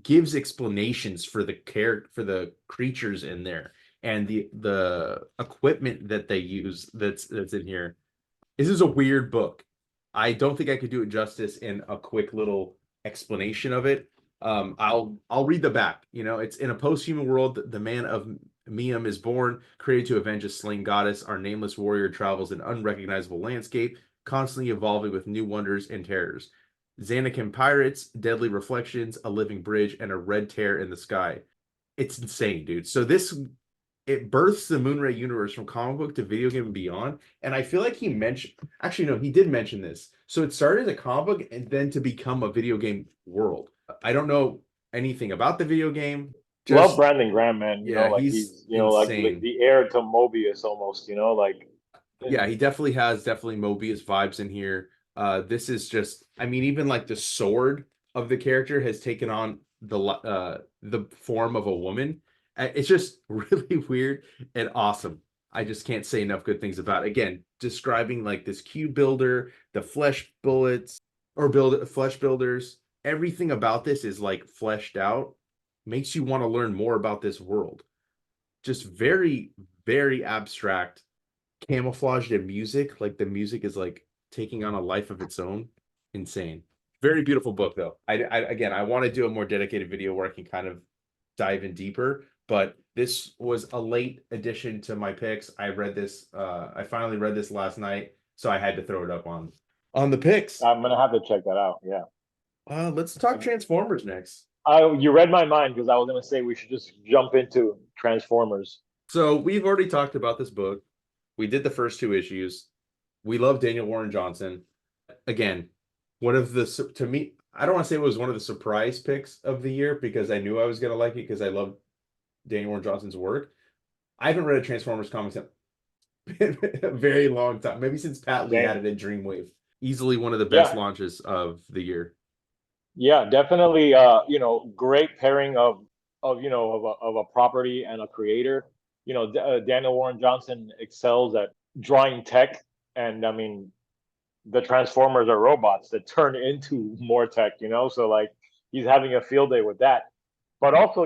gives explanations for the creatures in there and the equipment that they use that's in here. This is a weird book. I don't think I could do it justice in a quick little explanation of it. I'll read the back. It's in a post-human world, the man of Miam is born, created to avenge a slain goddess. Our nameless warrior travels an unrecognizable landscape, constantly evolving with new wonders and terrors. Xanakin Pirates, Deadly Reflections, A Living Bridge, and A Red Tear in the Sky. It's insane, dude. So this it births the Moonray universe from comic book to video game and beyond. And I feel like he mentioned, actually, no, he did mention this. So it started as a comic book and then to become a video game world. I don't know anything about the video game. Love Just, Brandon Graham, man. yeah, Like he's he's like insane. the heir to Mobius almost. Like Yeah, he definitely has definitely Mobius vibes in here. This is just, I mean, even like the sword of the character has taken on the form of a woman. It's just really weird and awesome. I just can't say enough good things about it. Again, describing like this cube builder, the flesh bullets or build flesh builders. Everything about this is like fleshed out, makes you want to learn more about this world. Just very, very abstract, camouflaged in music. Like the music is like taking on a life of its own. Insane. Very beautiful book though. Again, I want to do a more dedicated video where I can kind of dive in deeper, but this was a late addition to my picks. I finally read this last night, so I had to throw it up on the picks. I'm gonna have to check that out. Yeah. Let's talk Transformers next. You read my mind because I was gonna say we should just jump into Transformers. So we've already talked about this book. We did the first two issues. We love Daniel Warren Johnson. Again, one of the, to me, I don't want to say it was one of the surprise picks of the year because I knew I was going to like it because I love Daniel Warren Johnson's work. I haven't read a Transformers comic in a very long time, maybe since Pat Lee had it in Dreamwave. Easily one of the best launches of the year. Yeah, definitely. Great pairing of a property and a creator. Daniel Warren Johnson excels at drawing tech, and I mean, the Transformers are robots that turn into more tech. So like he's having a field day with that. But also,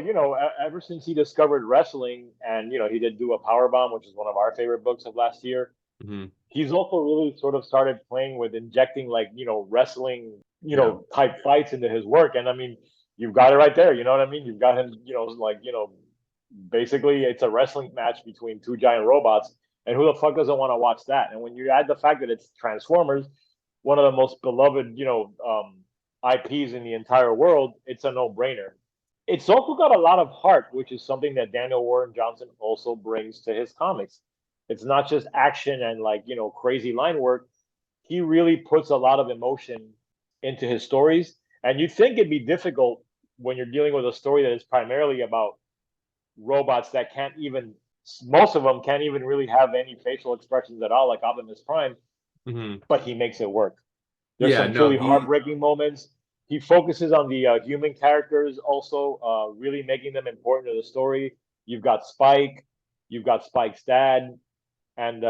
ever since he discovered wrestling, and he did do a power bomb, which is one of our favorite books of last year. Mm-hmm. He's also really sort of started playing with injecting like wrestling type fights into his work, and I mean you've got it right there. You know what I mean? You've got him. Basically it's a wrestling match between two giant robots, and who the fuck doesn't want to watch that? And when you add the fact that it's Transformers, one of the most beloved IPs in the entire world, it's a no-brainer. It's also got a lot of heart, which is something that Daniel Warren Johnson also brings to his comics. It's not just action and like crazy line work. He really puts a lot of emotion into his stories, and you'd think it'd be difficult when you're dealing with a story that is primarily about robots that can't even, most of them can't even really have any facial expressions at all, like Optimus Prime. Mm-hmm. But he makes it work. There's some truly heartbreaking moments. He focuses on the human characters also, really making them important to the story. You've got Spike, you've got Spike's dad, and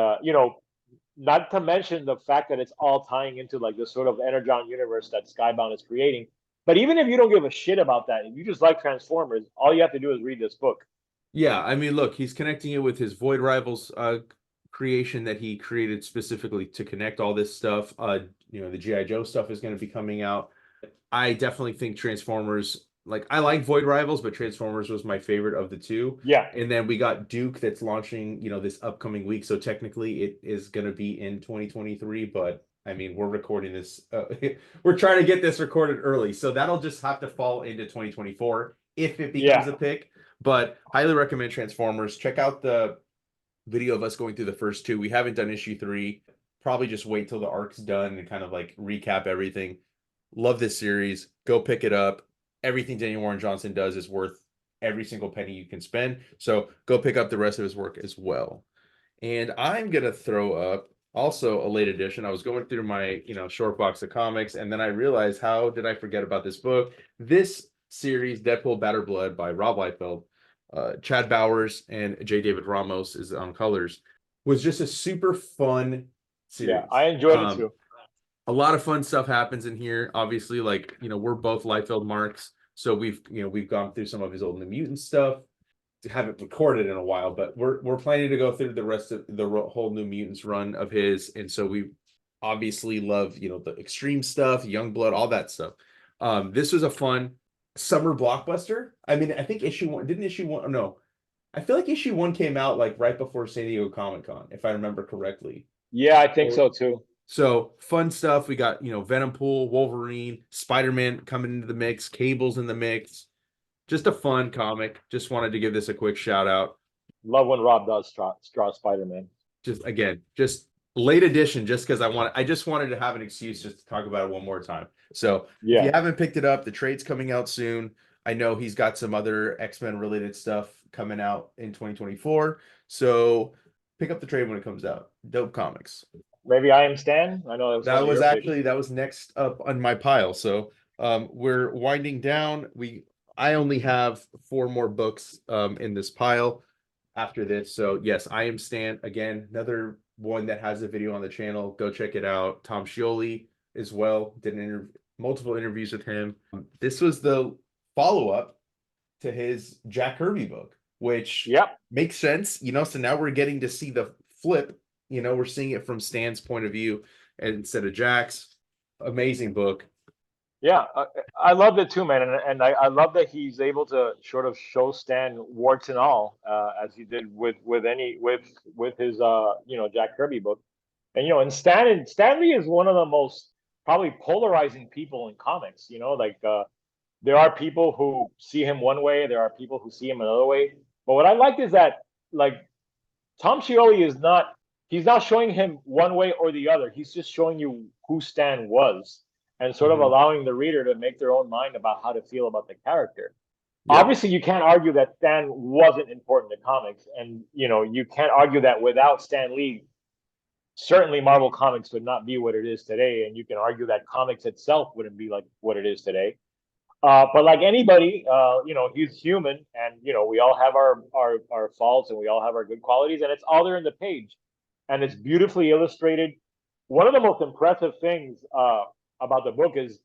not to mention the fact that it's all tying into like this sort of Energon universe that Skybound is creating. But even if you don't give a shit about that, if you just like Transformers, all you have to do is read this book. Yeah, I mean, look, he's connecting it with his Void Rivals creation that he created specifically to connect all this stuff. The G.I. Joe stuff is going to be coming out. I definitely think Transformers, like I like Void Rivals, but Transformers was my favorite of the two. Yeah. And then we got Duke that's launching, this upcoming week. So technically it is going to be in 2023, but I mean, we're recording this. We're trying to get this recorded early. So that'll just have to fall into 2024 if it becomes a pick. But highly recommend Transformers. Check out the video of us going through the first two. We haven't done issue 3. Probably just wait till the arc's done and kind of like recap everything. Love this series. Go pick it up. Everything Daniel Warren Johnson does is worth every single penny you can spend. So go pick up the rest of his work as well. And I'm going to throw up also a late edition. I was going through my, short box of comics, and then I realized, how did I forget about this book? This series, Deadpool Batter Blood by Rob Liefeld, Chad Bowers and J. David Ramos is on colors, was just a super fun series. Yeah, I enjoyed it too. A lot of fun stuff happens in here. Obviously, like, we're both Liefeld marks, so we've gone through some of his old New Mutant stuff. Haven't recorded in a while, but we're planning to go through the rest of the whole New Mutants run of his, and so we obviously love the extreme stuff, Youngblood, all that stuff. This was a fun summer blockbuster. I mean, I think issue 1 didn't issue 1. No, I feel like issue 1 came out like right before San Diego Comic-Con, if I remember correctly. Yeah, I think so too. So fun stuff. We got, Venom Pool, Wolverine, Spider-Man coming into the mix, Cable's in the mix. Just a fun comic. Just wanted to give this a quick shout out. Love when Rob does straw Spider-Man. Just late edition, just because I just wanted to have an excuse just to talk about it one more time. So if you Yeah. haven't picked it up, the trade's coming out soon. I know he's got some other X-Men related stuff coming out in 2024. So pick up the trade when it comes out. Dope comics. Maybe I Am Stan. I know that was one of your picks. That was next up on my pile. So we're winding down. I only have 4 more books in this pile after this. So yes, I Am Stan, again, another one that has a video on the channel. Go check it out. Tom Scioli as well. Did multiple interviews with him. This was the follow-up to his Jack Kirby book, which makes sense, so now we're getting to see the flip. We're seeing it from Stan's point of view instead of Jack's. Amazing book. Yeah, I loved it too, man, and I love that he's able to sort of show Stan warts and all, as he did with his Jack Kirby book, and Stanley is one of the most probably polarizing people in comics. There are people who see him one way, there are people who see him another way. But what I liked is that Tom Scioli he's not showing him one way or the other. He's just showing you who Stan was and sort of allowing the reader to make their own mind about how to feel about the character. Yeah. Obviously, you can't argue that Stan wasn't important to comics, and you can't argue that without Stan Lee, certainly Marvel Comics would not be what it is today, and you can argue that comics itself wouldn't be like what it is today. But like anybody, he's human, and we all have our faults, and we all have our good qualities, and it's all there in the page, and it's beautifully illustrated. One of the most impressive things about the book is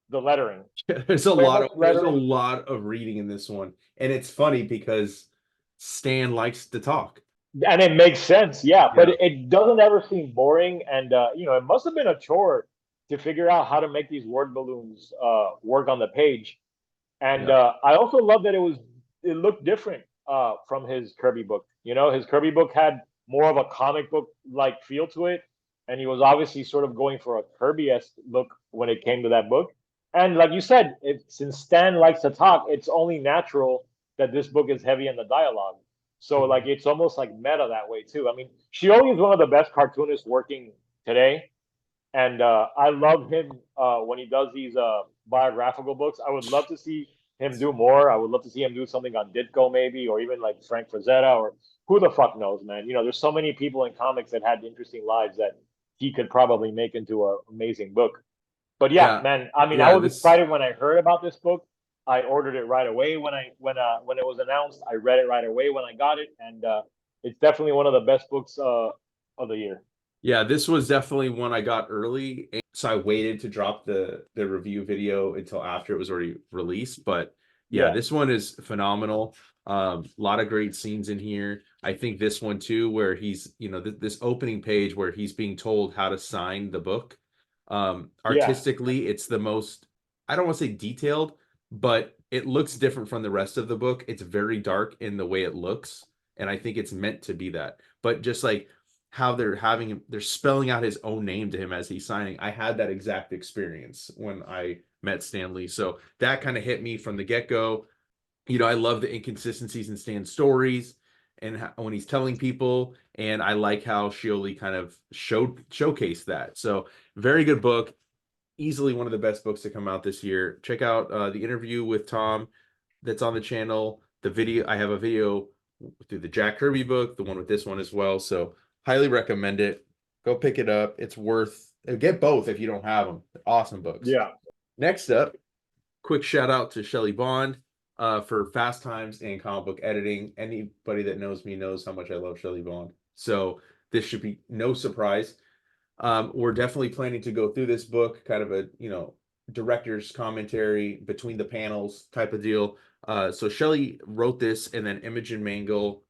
the lettering. There's a lot of reading in this one, and it's funny because Stan likes to talk, and it makes sense, but it doesn't ever seem boring, and it must have been a chore to figure out how to make these word balloons work on the page. And I also love that it looked different from his Kirby book. His Kirby book had more of a comic book like feel to it, and he was obviously sort of going for a Kirby-esque look when it came to that book. And like you said, since Stan likes to talk, it's only natural that this book is heavy in the dialogue. So it's almost like meta that way too. I mean, Scioli is one of the best cartoonists working today. And I love him when he does these biographical books. I would love to see him do more. I would love to see him do something on Ditko maybe, or even like Frank Frazetta, or who the fuck knows, man. There's so many people in comics that had interesting lives that he could probably make into an amazing book. But man, I mean, I was excited when I heard about this book. I ordered it right away when it was announced. I read it right away when I got it, and it's definitely one of the best books of the year. Yeah, this was definitely one I got early, so I waited to drop the review video until after it was already released. But this one is phenomenal. A lot of great scenes in here. I think this one too, where he's, this opening page where he's being told how to sign the book. Artistically, it's the most, I don't want to say detailed, but it looks different from the rest of the book. It's very dark in the way it looks, and I think it's meant to be that. But just like how they're spelling out his own name to him as he's signing. I had that exact experience when I met Stan Lee. So that kind of hit me from the get-go. I love the inconsistencies in Stan's stories and when he's telling people, and I like how Scioli kind of showcased that. So very good book. Easily one of the best books to come out this year. Check out the interview with Tom that's on the channel. The video, I have a video through the Jack Kirby book, the one with this one as well. So highly recommend it. Go pick it up. It's worth it. Get both if you don't have them. They're awesome books. Yeah. Next up, quick shout out to Shelley Bond for Fast Times and comic book editing. Anybody that knows me knows how much I love Shelley Bond. So this should be no surprise. We're definitely planning to go through this book, kind of a director's commentary between the panels type of deal. So Shelley wrote this, and then Imogen Mangle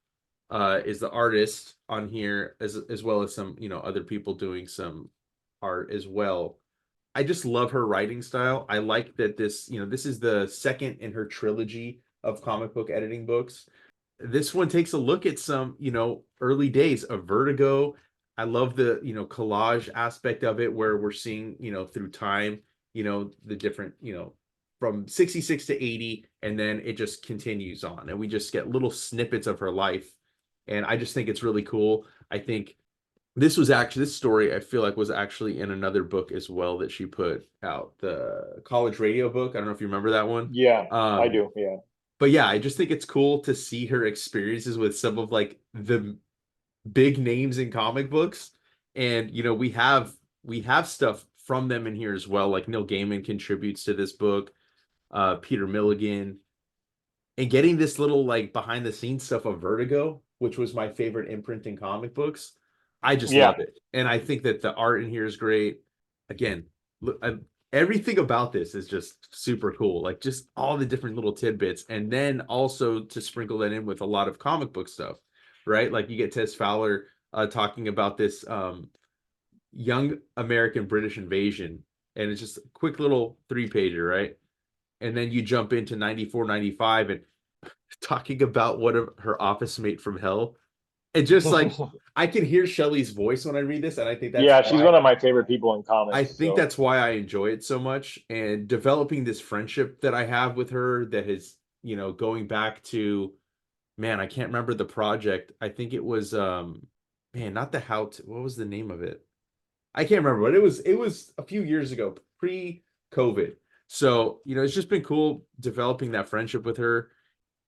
is the artist on here, as well as some other people doing some art as well. I just love her writing style. I like that this is the second in her trilogy of comic book editing books. This one takes a look at some early days of Vertigo. I love the, collage aspect of it where we're seeing, through time, the different, from 66 to 80, and then it just continues on. And we just get little snippets of her life. And I just think it's really cool. I think this story I feel like was actually in another book as well that she put out, the college radio book. I don't know if you remember that one. Yeah, I do. Yeah. But yeah, I just think it's cool to see her experiences with some of like the big names in comic books. And we have stuff from them in here as well. Like Neil Gaiman contributes to this book, Peter Milligan, and getting this little like behind the scenes stuff of Vertigo, which was my favorite imprint in comic books. I just Yeah. love it. And I think that the art in here is great. Again, look, everything about this is just super cool. Like just all the different little tidbits. And then also to sprinkle that in with a lot of comic book stuff, right? Like you get Tess Fowler talking about this young American British invasion. And it's just a quick little 3-pager, right? And then you jump into 94, 95 and talking about one of her office mate from hell. And just like I can hear Shelley's voice when I read this, and I think that's Yeah, she's why one of my favorite people in I comics. think So that's why I enjoy it so much. And developing this friendship that I have with her that is, going back to, man, I can't remember the project. I think it was man, not the what was the name of it? I can't remember, but it was a few years ago, pre-COVID. So, it's just been cool developing that friendship with her.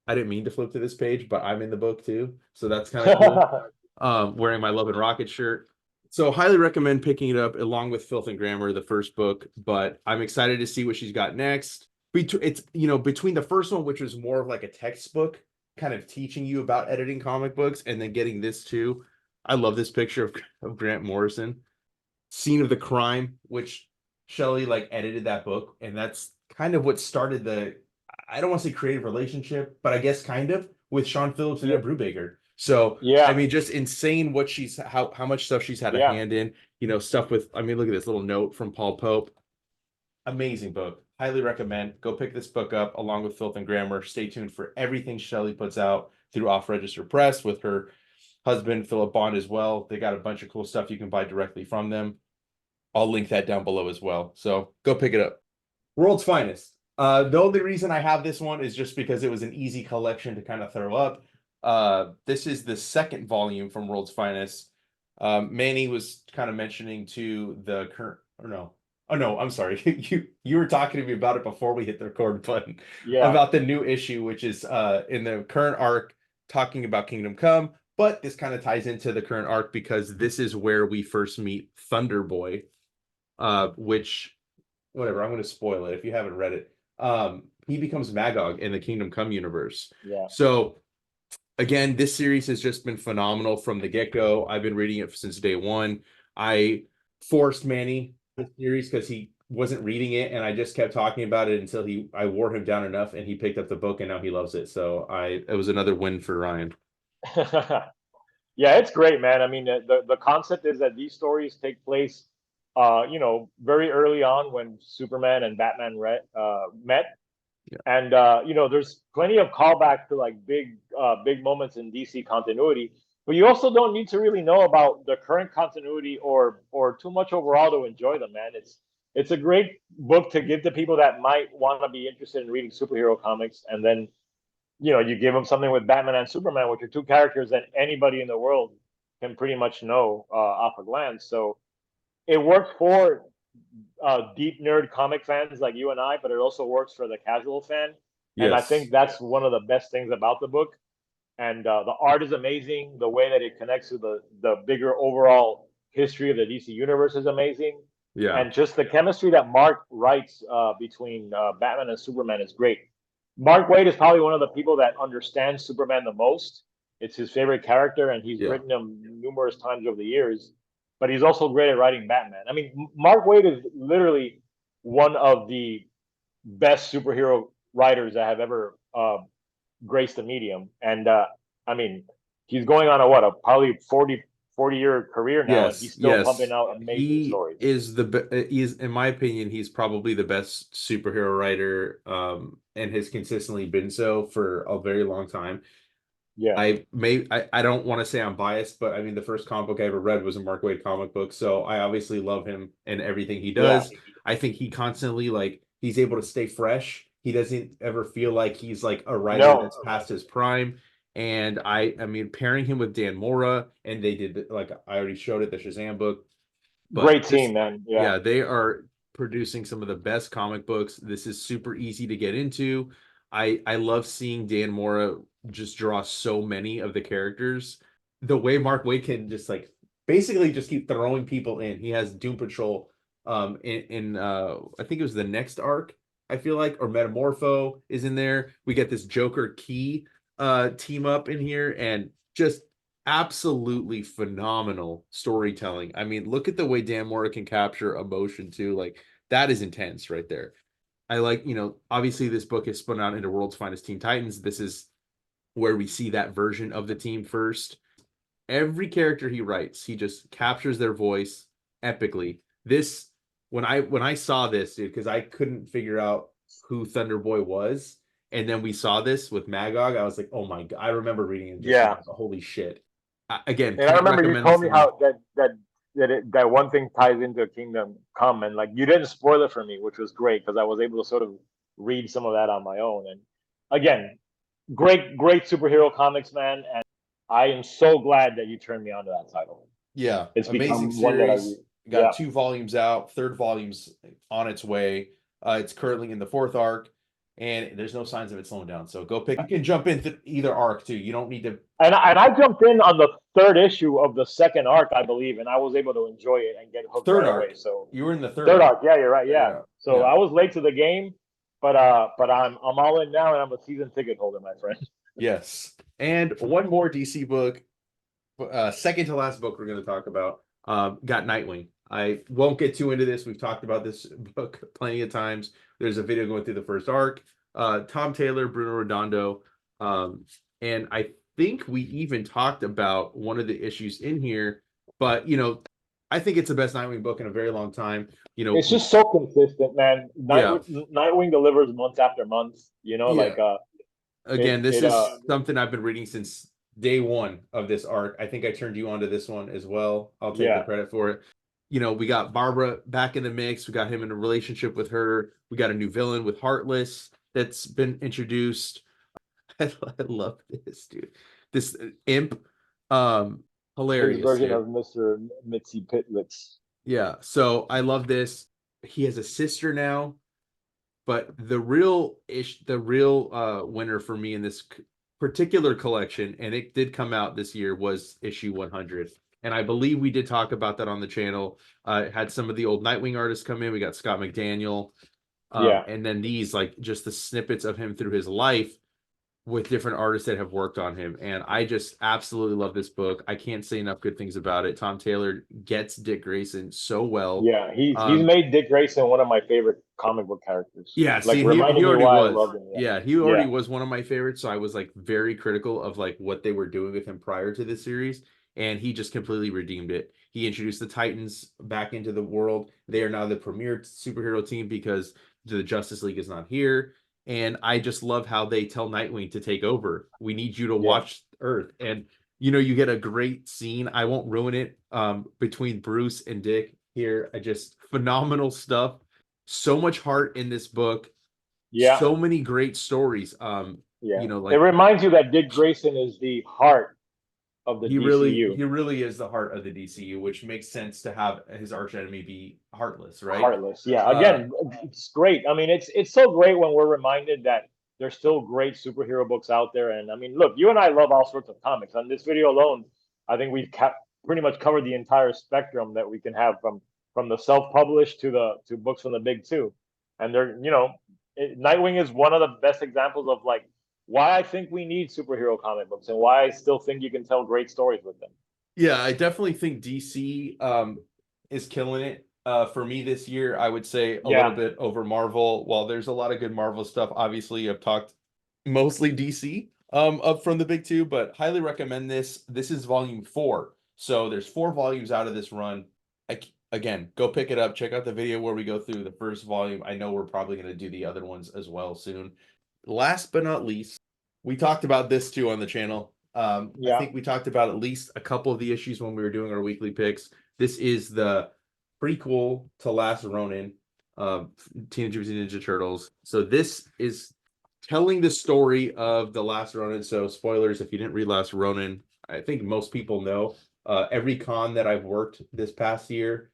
I didn't mean to flip to this page, but I'm in the book too. So that's kind of cool. Wearing my Love and Rocket shirt. So highly recommend picking it up along with Filth and Grammar, the first book. But I'm excited to see what she's got next. It's, between the first one, which was more of like a textbook, kind of teaching you about editing comic books, and then getting this too. I love this picture of Grant Morrison. Scene of the crime, which Shelley like edited that book, and that's kind of what started the, I don't want to say creative relationship, but I guess kind of, with Sean Phillips and yeah, Ed Brubaker. So I yeah, mean, just insane what she's how much stuff she's had a yeah. hand in. Stuff with, I mean, look at this little note from Paul Pope. Amazing book. Highly recommend. Go pick this book up along with Filth and Grammar. Stay tuned for everything Shelley puts out through Off Register Press with her husband Philip Bond as well. They got a bunch of cool stuff you can buy directly from them. I'll link that down below as well. So go pick it up. World's Finest. The only reason I have this one is just because it was an easy collection to kind of throw up. This is the second volume from World's Finest. Manny was kind of mentioning to the current, or no, oh no, I'm sorry. You were talking to me about it before we hit the record button Yeah. about the new issue, which is in the current arc talking about Kingdom Come. But this kind of ties into the current arc because this is where we first meet Thunderboy, which, whatever, I'm going to spoil it if you haven't read it. He becomes Magog in the Kingdom Come universe. Yeah. So again, this series has just been phenomenal from the get-go. I've been reading it since day one. I forced Manny the series because he wasn't reading it, and I just kept talking about it until I wore him down enough, and he picked up the book, and now he loves it. So it was another win for Ryan. Yeah, it's great, man. I mean, the concept is that these stories take place, very early on when Superman and Batman met, Yeah. and there's plenty of callback to like big moments in DC continuity. But you also don't need to really know about the current continuity or too much overall to enjoy them, man. It's a great book to give to people that might want to be interested in reading superhero comics, and then you give them something with Batman and Superman, which are two characters that anybody in the world can pretty much know off a glance. So it works for deep nerd comic fans like you and I, but it also works for the casual fan. And I Yes. think that's one of the best things about the book. And the art is amazing. The way that it connects to the bigger overall history of the DC universe is amazing. Yeah. And just the chemistry that Mark writes between Batman and Superman is great. Mark Waid is probably one of the people that understands Superman the most. It's his favorite character, and he's Yeah. written him numerous times over the years. But he's also great at writing Batman. I mean, Mark Waid is literally one of the best superhero writers that have ever graced the medium. And I mean, he's going on probably 40-year career now, and he's Yes, still pumping yes. out amazing stories. He's, in my opinion, he's probably the best superhero writer, and has consistently been so for a very long time. Yeah. I don't want to say I'm biased, but I mean the first comic book I ever read was a Mark Waid comic book, so I obviously love him and everything he Yeah. does. I think he constantly like he's able to stay fresh. He doesn't ever feel like he's like a writer No. that's past his prime. And I mean pairing him with Dan Mora, and they did like I already showed it, the Shazam book, Great but team, this, man. Yeah. yeah, they are producing some of the best comic books. This is super easy to get into. I love seeing Dan Mora just draw so many of the characters. The way Mark Waid can just like basically just keep throwing people in. He has Doom Patrol in I think it was the next arc, I feel like, or Metamorpho is in there. We get this Joker Key team up in here, and just absolutely phenomenal storytelling. I mean, look at the way Dan Mora can capture emotion too. Like that is intense right there. I like, obviously this book is spun out into World's Finest Teen Titans. This is where we see that version of the team first. Every character he writes, he just captures their voice epically. This when I saw this, dude, because I couldn't figure out who Thunderboy was, and then we saw this with Magog, I was like, oh my god! I remember reading it and just Yeah. like, holy shit. Again, And I can't remember you recommend this told me enough. how that one thing ties into Kingdom Come, and like you didn't spoil it for me, which was great because I was able to sort of read some of that on my own. And again, great superhero comics, man. And I am so glad that you turned me on to that title. Yeah, It's amazing become one that I series. read. Got Yeah. 2 volumes out. Third volume's on its way. It's currently in the fourth arc, and there's no signs of it slowing down. So go pick. You can jump into either arc too. You don't need to. And I jumped in on the third issue of the second arc, I believe, and I was able to enjoy it and get hooked Third right away. arc. So You were in the third third arc. arc, yeah, you're right, yeah. Yeah, So yeah. I was late to the game, but I'm all in now, and I'm a season ticket holder, my friend. Yes. And one more DC book, second to last book we're going to talk about. Got Nightwing. I won't get too into this. We've talked about this book plenty of times. There's a video going through the first arc. Tom Taylor, Bruno Redondo, and I think we even talked about one of the issues in here. But I think it's the best Nightwing book in a very long time. It's just so consistent, man. Yeah, Nightwing delivers month after month. yeah. Like Again, this is something I've been reading since day one of this arc. I think I turned you onto this one as well. I'll take the yeah, credit for it. We got Barbara back in the mix. We got him in a relationship with her. We got a new villain with Heartless that's been introduced. I love this, dude. This imp, his hilarious, version dude. of Mr. Mitzi Pitlitz. Yeah. So I love this. He has a sister now. But the real winner for me in this particular collection, and it did come out this year, was issue 100. And I believe we did talk about that on the channel. Had some of the old Nightwing artists come in. We got Scott McDaniel, Yeah, and then these like just the snippets of him through his life with different artists that have worked on him. And I just absolutely love this book. I can't say enough good things about it. Tom Taylor gets Dick Grayson so well. yeah. He's Um, made Dick Grayson one of my favorite comic book characters. Yeah, Like see, he reminding me already why I was. loved him. Yeah, Yeah, he already yeah, was one of my favorites. So I was like very critical of like what they were doing with him prior to this series, and he just completely redeemed it. He introduced the Titans back into the world. They are now the premier superhero team because the Justice League is not here. And I just love how they tell Nightwing to take over. We need you to yeah, watch Earth. And you get a great scene. I won't ruin it. Between Bruce and Dick here. I just phenomenal stuff, so much heart in this book, yeah, so many great stories. yeah. It Like reminds you that Dick Grayson is the heart of the DCU. he really is the heart of the DCU, which makes sense to have his arch enemy be Heartless, right? Heartless. Yeah. Uh, Again, it's great. I mean, it's so great when we're reminded that there's still great superhero books out there. And I mean, look, you and I love all sorts of comics. On this video alone, I think we've pretty much covered the entire spectrum that we can have from the self-published to books from the big two. And they're Nightwing is one of the best examples of like why I think we need superhero comic books and why I still think you can tell great stories with them. yeah, I definitely think DC is killing it. For me this year, I would say a little Yeah. bit over Marvel. While there's a lot of good Marvel stuff, obviously I've talked mostly DC up from the big two, but highly recommend this. This is volume 4. So there's 4 volumes out of this run. Again, go pick it up. Check out the video where we go through the first volume. I know we're probably going to do the other ones as well soon. Last but not least, we talked about this too on the channel. I think we talked about at least a couple of the issues when we were doing our weekly picks. This is the prequel to Last Ronin, Teenage Mutant Ninja Turtles. So this is telling the story of the Last Ronin. So spoilers if you didn't read Last Ronin, I think most people know. Every con that I've worked this past year,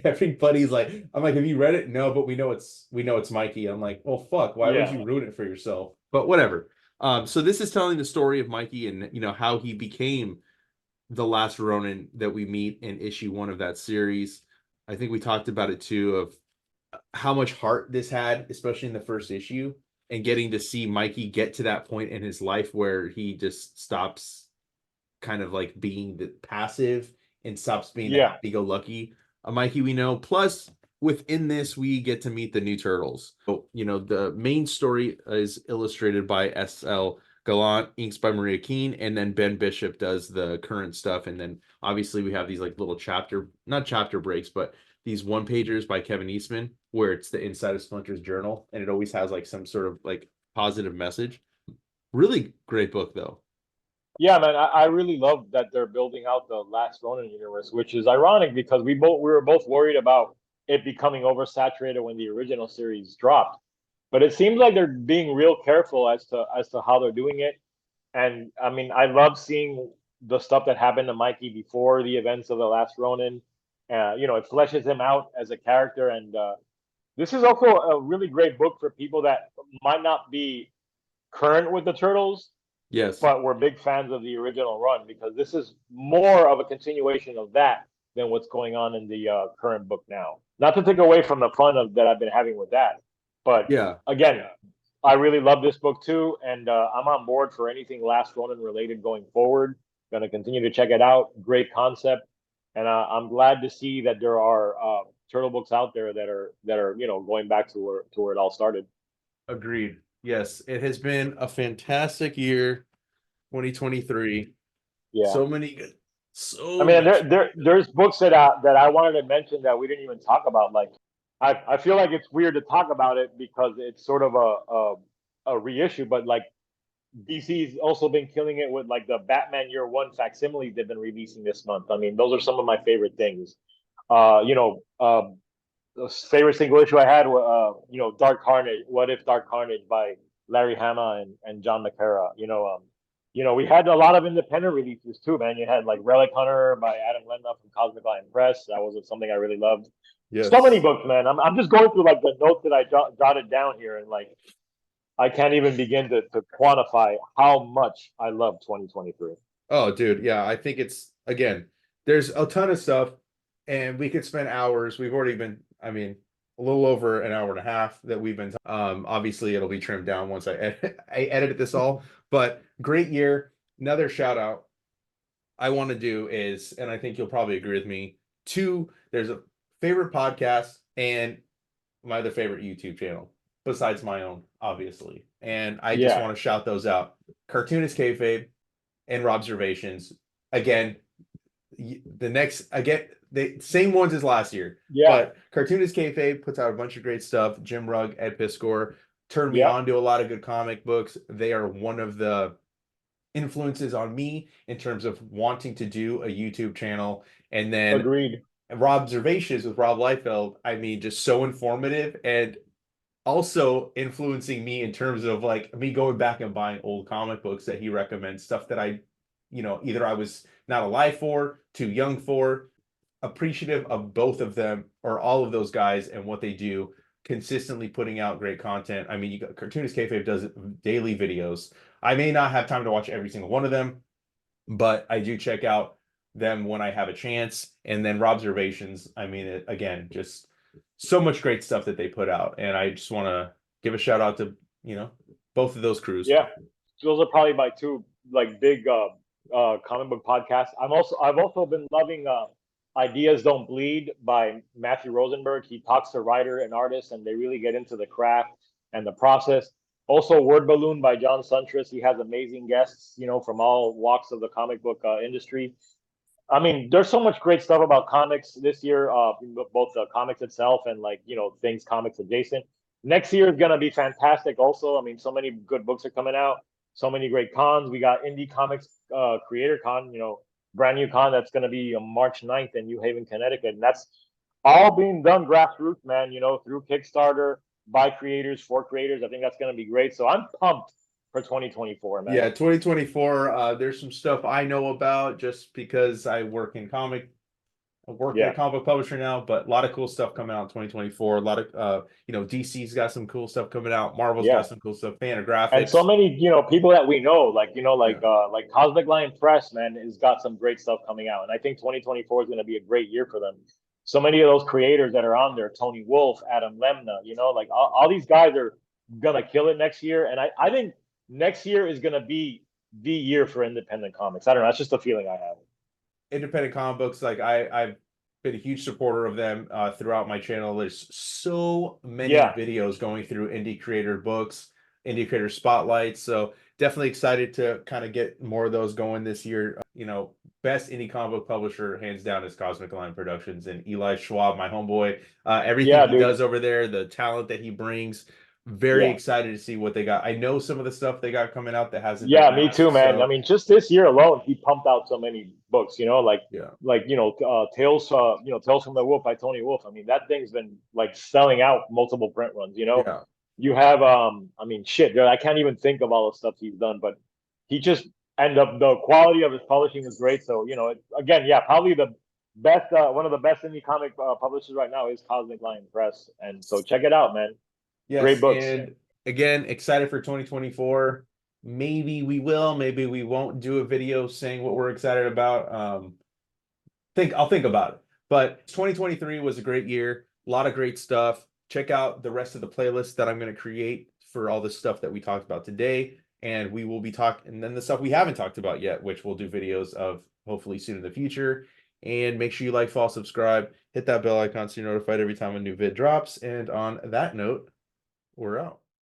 everybody's like, I'm like, have you read it? No, but we know it's Mikey. I'm like, well, fuck, why would you ruin it for yourself? But whatever. So this is telling the story of Mikey and how he became the last Ronin that we meet in issue 1 of that series. I think we talked about it too, of how much heart this had, especially in the first issue, and getting to see Mikey get to that point in his life where he just stops kind of like being the passive and stops being the happy-go-lucky Mikey we know. Plus, within this, we get to meet the new Turtles. So, the main story is illustrated by S.L. Gallant, inks by Maria Keane, and then Ben Bishop does the current stuff. And then obviously we have these like little not chapter breaks, but these one-pagers by Kevin Eastman, where it's the inside of Splinter's journal, and it always has like some sort of like positive message. Really great book, though. Yeah, man, I really love that they're building out the Last Ronin universe, which is ironic because we were both worried about it becoming oversaturated when the original series dropped. But it seems like they're being real careful as to how they're doing it. And I mean, I love seeing the stuff that happened to Mikey before the events of the Last Ronin. It fleshes him out as a character, and this is also a really great book for people that might not be current with the Turtles. Yes. But we're big fans of the original run, because this is more of a continuation of that than what's going on in the current book now. Not to take away from the fun that I've been having with that, but again, I really love this book too, and I'm on board for anything Last Ronin related going forward. Going to continue to check it out. Great concept, and I'm glad to see that there are turtle books out there that are going back to where it all started. Agreed. Yes, it has been a fantastic year, 2023. Yeah, so many good. I mean, there's books that I wanted to mention that we didn't even talk about. Like, I feel like it's weird to talk about it because it's sort of a reissue, but like DC's also been killing it with like the Batman Year One facsimiles they've been releasing this month. I mean, those are some of my favorite things. The favorite single issue I had was Dark Carnage. What If Dark Carnage by Larry Hama and John McCara. We had a lot of independent releases too, man. You had like Relic Hunter by Adam Lemna from Cosmic Lion Press. That was something I really loved. Yes. So many books, man. I'm just going through like the notes that I jotted down here, and like I can't even begin to quantify how much I love 2023. Oh, dude, yeah. I think there's a ton of stuff, and we could spend hours. We've already been, a little over an hour and a half that we've been. Obviously, it'll be trimmed down once I edited this all. But great year. Another shout out I want to do is, and I think you'll probably agree with me, there's a favorite podcast and my other favorite YouTube channel besides my own, obviously. And I just want to shout those out. Cartoonist Kayfabe and Robservations. Again, the same ones as last year. Yeah. But Cartoonist Kayfabe puts out a bunch of great stuff. Jim Rugg, Ed Piskor turned me on to a lot of good comic books. They are one of the influences on me in terms of wanting to do a YouTube channel. And then agreed. Robservations with Rob Liefeld, just so informative and also influencing me in terms of like me going back and buying old comic books that he recommends, stuff that I either I was not alive for, too young for. Appreciative of both of them or all of those guys and what they do, consistently putting out great content. Cartoonist Kayfabe does daily videos. I may not have time to watch every single one of them, but I do check out them when I have a chance. And then Robservations, again, just so much great stuff that they put out. And I just want to give a shout out to, both of those crews. Yeah. Those are probably my two like big comic book podcasts. I've also been loving Ideas Don't Bleed by Matthew Rosenberg. He talks to writer and artists, and they really get into the craft and the process. Also, Word Balloon by John Suntress. He has amazing guests, from all walks of the comic book industry. There's so much great stuff about comics this year, both the comics itself and things comics adjacent. Next year is going to be fantastic also. So many good books are coming out. so many great cons. We got Indie Comics Creator Con, brand new con that's going to be on March 9th in New Haven, Connecticut. And that's all being done grassroots, man, through Kickstarter, by creators, for creators. I think that's going to be great. So I'm pumped for 2024, man. Yeah, 2024. There's some stuff I know about just because I work in I'm working at a comic book publisher now, but a lot of cool stuff coming out in 2024. A lot of DC's got some cool stuff coming out. Marvel's got some cool stuff. Fantagraphics. And so many, people that we know, like Cosmic Lion Press, man, has got some great stuff coming out. And I think 2024 is going to be a great year for them. So many of those creators that are on there, Tony Wolf, Adam Lemna, like all these guys are gonna kill it next year. And I think next year is gonna be the year for independent comics. I don't know. That's just the feeling I have. Independent comic books, like I've been a huge supporter of them throughout my channel. There's so many videos going through indie creator books, indie creator spotlights. So definitely excited to kind of get more of those going this year. Best indie comic book publisher, hands down, is Cosmic Lion Productions, and Eli Schwab, my homeboy. Everything he does over there, the talent that he brings. Very excited to see what they got. I know some of the stuff they got coming out that hasn't. Yeah, me too, man. So, I mean, just this year alone, he pumped out so many books. Tales from the Wolf by Tony Wolf. I mean, that thing's been like selling out multiple print runs. You have I can't even think of all the stuff he's done, but he just the quality of his publishing is great. So probably the best, one of the best indie comic publishers right now is Cosmic Lion Press, and so check it out, man. Yes, great books. And again, excited for 2024. Maybe we will, maybe we won't do a video saying what we're excited about. I'll think about it. But 2023 was a great year. A lot of great stuff. Check out the rest of the playlist that I'm going to create for all the stuff that we talked about today. And we will be talking, and then the stuff we haven't talked about yet, which we'll do videos of hopefully soon in the future. And make sure you like, follow, subscribe, hit that bell icon so you're notified every time a new vid drops. And on that note, we're out.